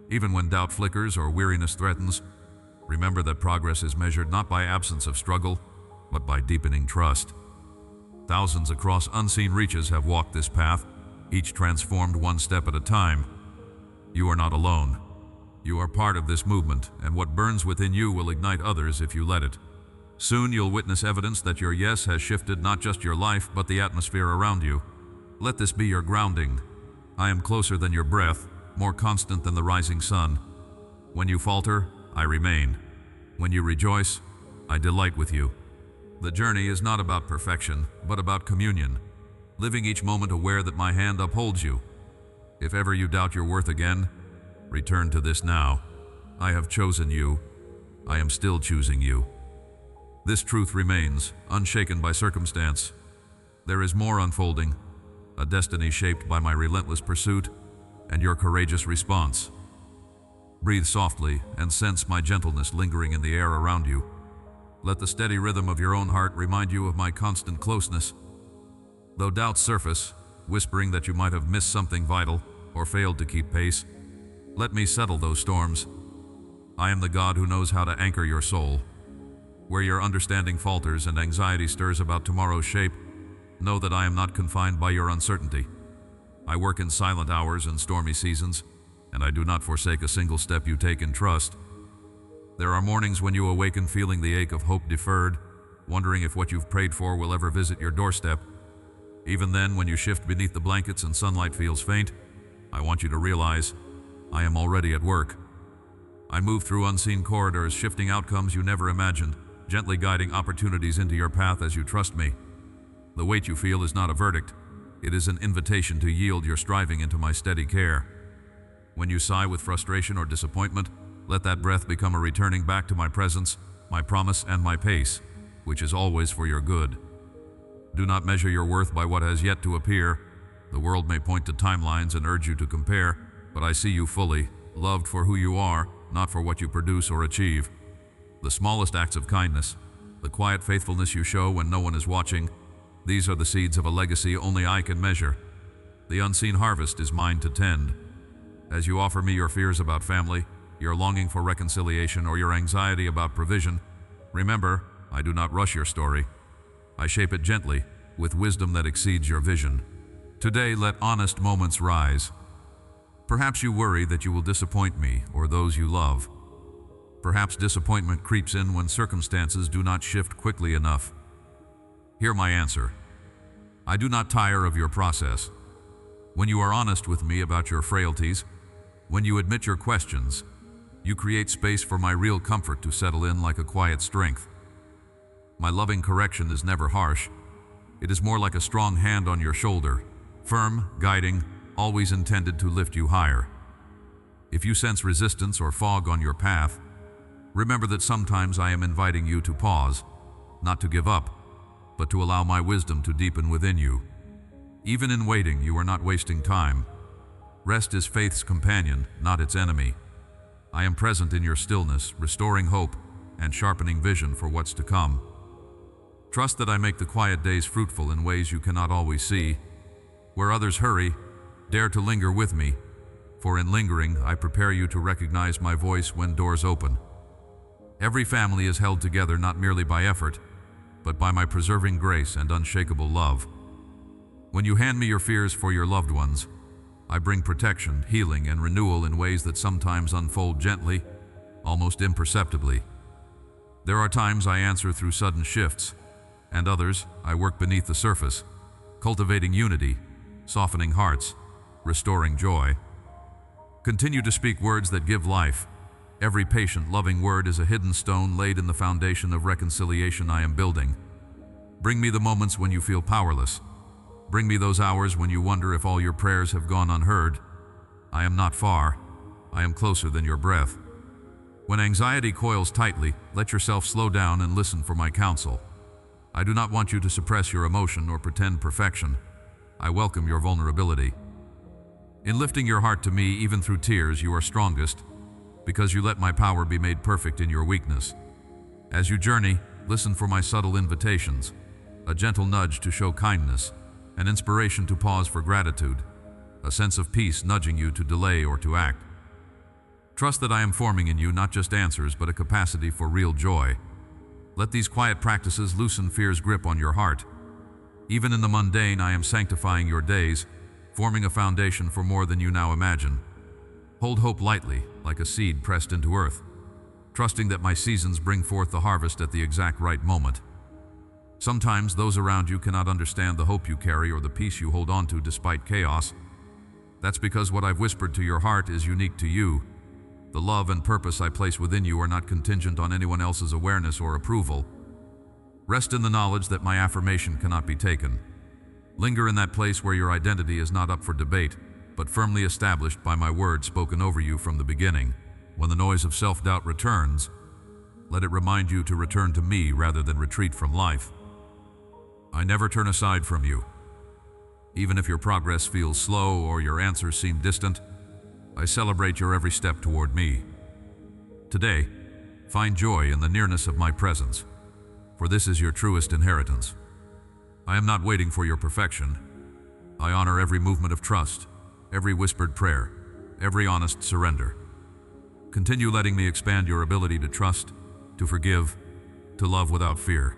Even when doubt flickers or weariness threatens, remember that progress is measured not by absence of struggle, but by deepening trust. Thousands across unseen reaches have walked this path, each transformed one step at a time. You are not alone. You are part of this movement, and what burns within you will ignite others if you let it. Soon you'll witness evidence that your yes has shifted not just your life, but the atmosphere around you. Let this be your grounding. I am closer than your breath, more constant than the rising sun. When you falter, I remain. When you rejoice, I delight with you. The journey is not about perfection, but about communion, living each moment aware that my hand upholds you. If ever you doubt your worth again, return to this now. I have chosen you. I am still choosing you. This truth remains, unshaken by circumstance. There is more unfolding, a destiny shaped by my relentless pursuit and your courageous response. Breathe softly and sense my gentleness lingering in the air around you. Let the steady rhythm of your own heart remind you of my constant closeness. Though doubts surface, whispering that you might have missed something vital or failed to keep pace, let me settle those storms. I am the God who knows how to anchor your soul. Where your understanding falters and anxiety stirs about tomorrow's shape, know that I am not confined by your uncertainty. I work in silent hours and stormy seasons, and I do not forsake a single step you take in trust. There are mornings when you awaken feeling the ache of hope deferred, wondering if what you've prayed for will ever visit your doorstep. Even then, when you shift beneath the blankets and sunlight feels faint, I want you to realize I am already at work. I move through unseen corridors, shifting outcomes you never imagined, gently guiding opportunities into your path as you trust me. The weight you feel is not a verdict. It is an invitation to yield your striving into my steady care. When you sigh with frustration or disappointment, let that breath become a returning back to my presence, my promise, and my pace, which is always for your good. Do not measure your worth by what has yet to appear. The world may point to timelines and urge you to compare, but I see you fully, loved for who you are, not for what you produce or achieve. The smallest acts of kindness, the quiet faithfulness you show when no one is watching, these are the seeds of a legacy only I can measure. The unseen harvest is mine to tend. As you offer me your fears about family, your longing for reconciliation, or your anxiety about provision, remember, I do not rush your story. I shape it gently, with wisdom that exceeds your vision. Today, let honest moments rise. Perhaps you worry that you will disappoint me or those you love. Perhaps disappointment creeps in when circumstances do not shift quickly enough. Hear my answer. I do not tire of your process. When you are honest with me about your frailties, when you admit your questions, you create space for my real comfort to settle in like a quiet strength. My loving correction is never harsh. It is more like a strong hand on your shoulder, firm, guiding, always intended to lift you higher. If you sense resistance or fog on your path, remember that sometimes I am inviting you to pause, not to give up, but to allow my wisdom to deepen within you. Even in waiting, you are not wasting time. Rest is faith's companion, not its enemy. I am present in your stillness, restoring hope and sharpening vision for what's to come. Trust that I make the quiet days fruitful in ways you cannot always see. Where others hurry, dare to linger with me, for in lingering, I prepare you to recognize my voice when doors open. Every family is held together not merely by effort, but by my preserving grace and unshakable love. When you hand me your fears for your loved ones, I bring protection, healing, and renewal in ways that sometimes unfold gently, almost imperceptibly. There are times I answer through sudden shifts, and others I work beneath the surface, cultivating unity, softening hearts, restoring joy. Continue to speak words that give life. Every patient, loving word is a hidden stone laid in the foundation of reconciliation I am building. Bring me the moments when you feel powerless. Bring me those hours when you wonder if all your prayers have gone unheard. I am not far. I am closer than your breath. When anxiety coils tightly, let yourself slow down and listen for my counsel. I do not want you to suppress your emotion or pretend perfection. I welcome your vulnerability. In lifting your heart to me, even through tears, you are strongest, because you let my power be made perfect in your weakness. As you journey, listen for my subtle invitations, a gentle nudge to show kindness, an inspiration to pause for gratitude, a sense of peace nudging you to delay or to act. Trust that I am forming in you not just answers, but a capacity for real joy. Let these quiet practices loosen fear's grip on your heart. Even in the mundane, I am sanctifying your days, forming a foundation for more than you now imagine. Hold hope lightly, like a seed pressed into earth, trusting that my seasons bring forth the harvest at the exact right moment. Sometimes those around you cannot understand the hope you carry or the peace you hold on to despite chaos. That's because what I've whispered to your heart is unique to you. The love and purpose I place within you are not contingent on anyone else's awareness or approval. Rest in the knowledge that my affirmation cannot be taken. Linger in that place where your identity is not up for debate, but firmly established by my word spoken over you from the beginning. When the noise of self-doubt returns, let it remind you to return to me rather than retreat from life. I never turn aside from you. Even if your progress feels slow or your answers seem distant, I celebrate your every step toward me. Today, find joy in the nearness of my presence, for this is your truest inheritance. I am not waiting for your perfection. I honor every movement of trust, every whispered prayer, every honest surrender. Continue letting me expand your ability to trust, to forgive, to love without fear.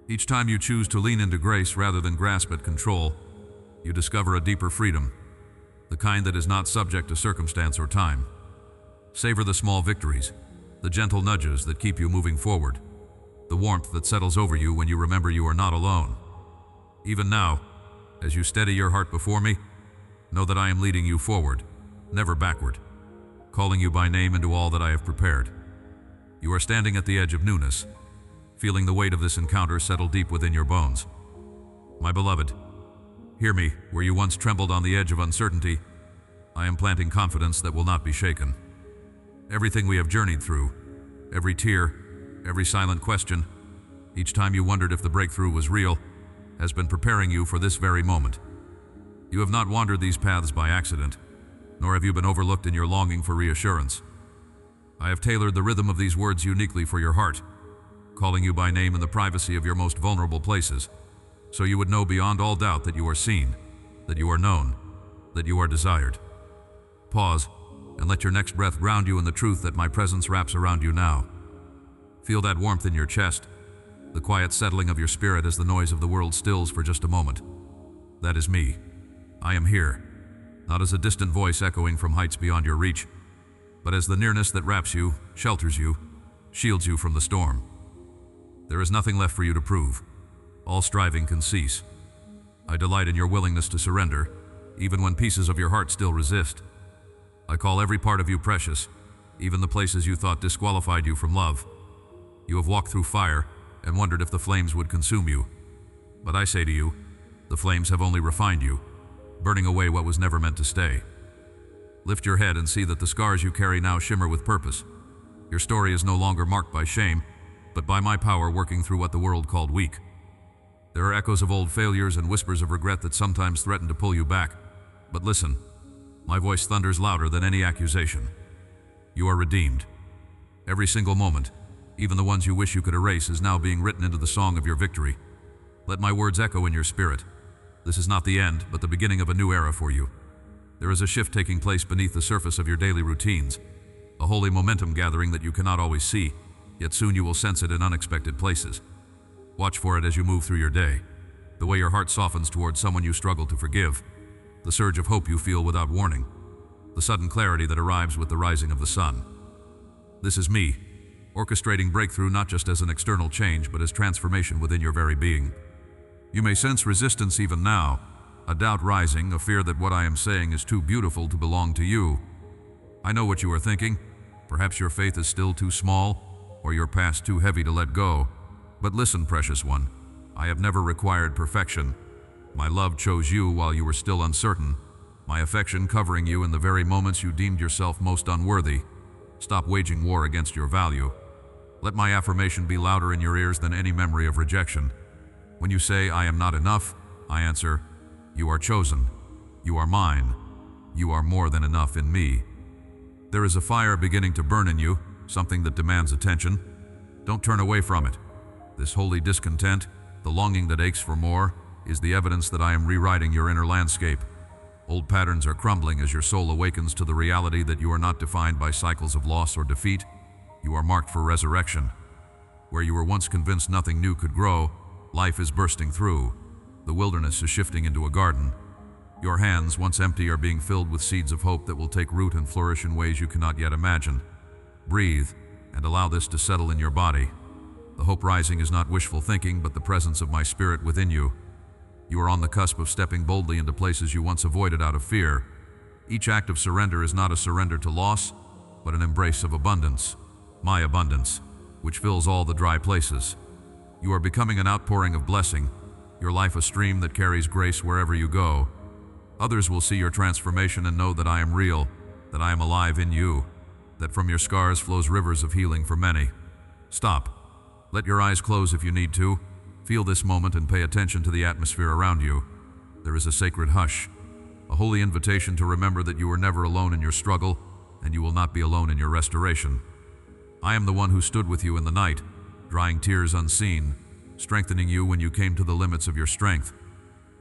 Each time you choose to lean into grace rather than grasp at control, you discover a deeper freedom, the kind that is not subject to circumstance or time. Savor the small victories, the gentle nudges that keep you moving forward, the warmth that settles over you when you remember you are not alone. Even now, as you steady your heart before me, know that I am leading you forward, never backward, calling you by name into all that I have prepared. You are standing at the edge of newness, feeling the weight of this encounter settle deep within your bones. My beloved, hear me, where you once trembled on the edge of uncertainty, I am planting confidence that will not be shaken. Everything we have journeyed through, every tear, every silent question, each time you wondered if the breakthrough was real, has been preparing you for this very moment. You have not wandered these paths by accident, nor have you been overlooked in your longing for reassurance. I have tailored the rhythm of these words uniquely for your heart, calling you by name in the privacy of your most vulnerable places, so you would know beyond all doubt that you are seen, that you are known, that you are desired. Pause, and let your next breath ground you in the truth that my presence wraps around you now. Feel that warmth in your chest, the quiet settling of your spirit as the noise of the world stills for just a moment. That is me. I am here, not as a distant voice echoing from heights beyond your reach, but as the nearness that wraps you, shelters you, shields you from the storm. There is nothing left for you to prove. All striving can cease. I delight in your willingness to surrender, even when pieces of your heart still resist. I call every part of you precious, even the places you thought disqualified you from love. You have walked through fire and wondered if the flames would consume you. But I say to you, the flames have only refined you, burning away what was never meant to stay. Lift your head and see that the scars you carry now shimmer with purpose. Your story is no longer marked by shame, but by my power working through what the world called weak. There are echoes of old failures and whispers of regret that sometimes threaten to pull you back. But listen, my voice thunders louder than any accusation. You are redeemed. Every single moment, even the ones you wish you could erase, is now being written into the song of your victory. Let my words echo in your spirit. This is not the end, but the beginning of a new era for you. There is a shift taking place beneath the surface of your daily routines, a holy momentum gathering that you cannot always see, yet soon you will sense it in unexpected places. Watch for it as you move through your day, the way your heart softens towards someone you struggle to forgive, the surge of hope you feel without warning, the sudden clarity that arrives with the rising of the sun. This is me, orchestrating breakthrough not just as an external change, but as transformation within your very being. You may sense resistance even now, a doubt rising, a fear that what I am saying is too beautiful to belong to you. I know what you are thinking. Perhaps your faith is still too small, or your past too heavy to let go. But listen, precious one, I have never required perfection. My love chose you while you were still uncertain, my affection covering you in the very moments you deemed yourself most unworthy. Stop waging war against your value. Let my affirmation be louder in your ears than any memory of rejection. When you say, "I am not enough," I answer, "You are chosen. You are mine. You are more than enough in me." There is a fire beginning to burn in you, something that demands attention. Don't turn away from it. This holy discontent, the longing that aches for more, is the evidence that I am rewriting your inner landscape. Old patterns are crumbling as your soul awakens to the reality that you are not defined by cycles of loss or defeat. You are marked for resurrection. Where you were once convinced nothing new could grow, life is bursting through. The wilderness is shifting into a garden. Your hands, once empty, are being filled with seeds of hope that will take root and flourish in ways you cannot yet imagine. Breathe and allow this to settle in your body. The hope rising is not wishful thinking, but the presence of my spirit within you. You are on the cusp of stepping boldly into places you once avoided out of fear. Each act of surrender is not a surrender to loss, but an embrace of abundance. My abundance, which fills all the dry places. You are becoming an outpouring of blessing, your life a stream that carries grace wherever you go. Others will see your transformation and know that I am real, that I am alive in you, that from your scars flows rivers of healing for many. Stop. Let your eyes close if you need to. Feel this moment and pay attention to the atmosphere around you. There is a sacred hush, a holy invitation to remember that you were never alone in your struggle, and you will not be alone in your restoration. I am the one who stood with you in the night, drying tears unseen, strengthening you when you came to the limits of your strength.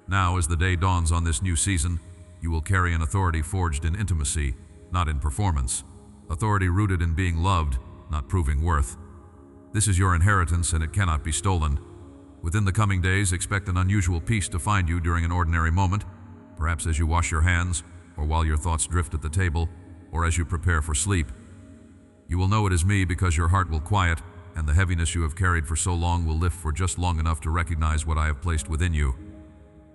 Now, as the day dawns on this new season, you will carry an authority forged in intimacy, not in performance. Authority rooted in being loved, not proving worth. This is your inheritance and it cannot be stolen. Within the coming days, expect an unusual peace to find you during an ordinary moment, perhaps as you wash your hands, or while your thoughts drift at the table, or as you prepare for sleep. You will know it is me because your heart will quiet, and the heaviness you have carried for so long will lift for just long enough to recognize what I have placed within you.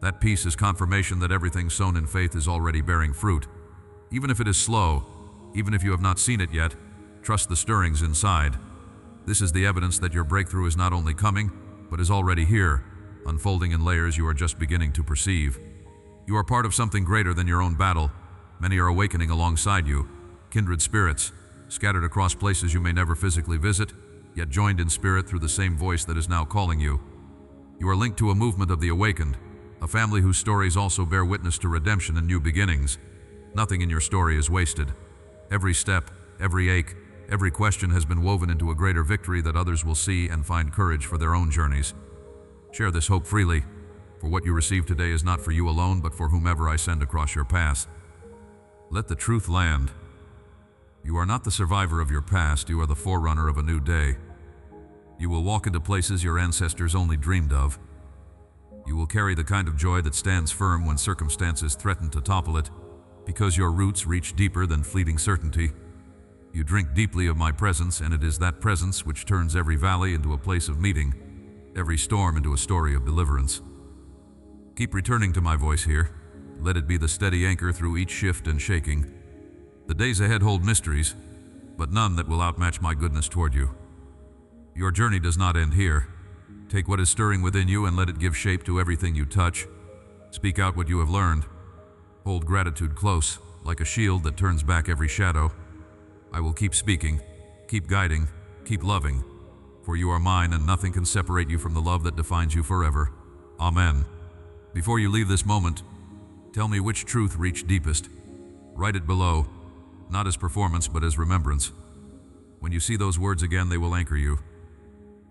That peace is confirmation that everything sown in faith is already bearing fruit. Even if it is slow, even if you have not seen it yet, trust the stirrings inside. This is the evidence that your breakthrough is not only coming, but is already here, unfolding in layers you are just beginning to perceive. You are part of something greater than your own battle. Many are awakening alongside you, kindred spirits, scattered across places you may never physically visit, yet joined in spirit through the same voice that is now calling you. You are linked to a movement of the awakened, a family whose stories also bear witness to redemption and new beginnings. Nothing in your story is wasted. Every step, every ache, every question has been woven into a greater victory that others will see and find courage for their own journeys. Share this hope freely, for what you receive today is not for you alone, but for whomever I send across your path. Let the truth land. You are not the survivor of your past, you are the forerunner of a new day. You will walk into places your ancestors only dreamed of. You will carry the kind of joy that stands firm when circumstances threaten to topple it, because your roots reach deeper than fleeting certainty. You drink deeply of my presence, and it is that presence which turns every valley into a place of meeting, every storm into a story of deliverance. Keep returning to my voice here. Let it be the steady anchor through each shift and shaking. The days ahead hold mysteries, but none that will outmatch my goodness toward you. Your journey does not end here. Take what is stirring within you and let it give shape to everything you touch. Speak out what you have learned. Hold gratitude close, like a shield that turns back every shadow. I will keep speaking, keep guiding, keep loving, for you are mine and nothing can separate you from the love that defines you forever. Amen. Before you leave this moment, tell me which truth reached deepest. Write it below, not as performance but as remembrance. When you see those words again, they will anchor you.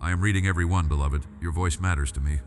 I am reading every one, beloved. Your voice matters to me.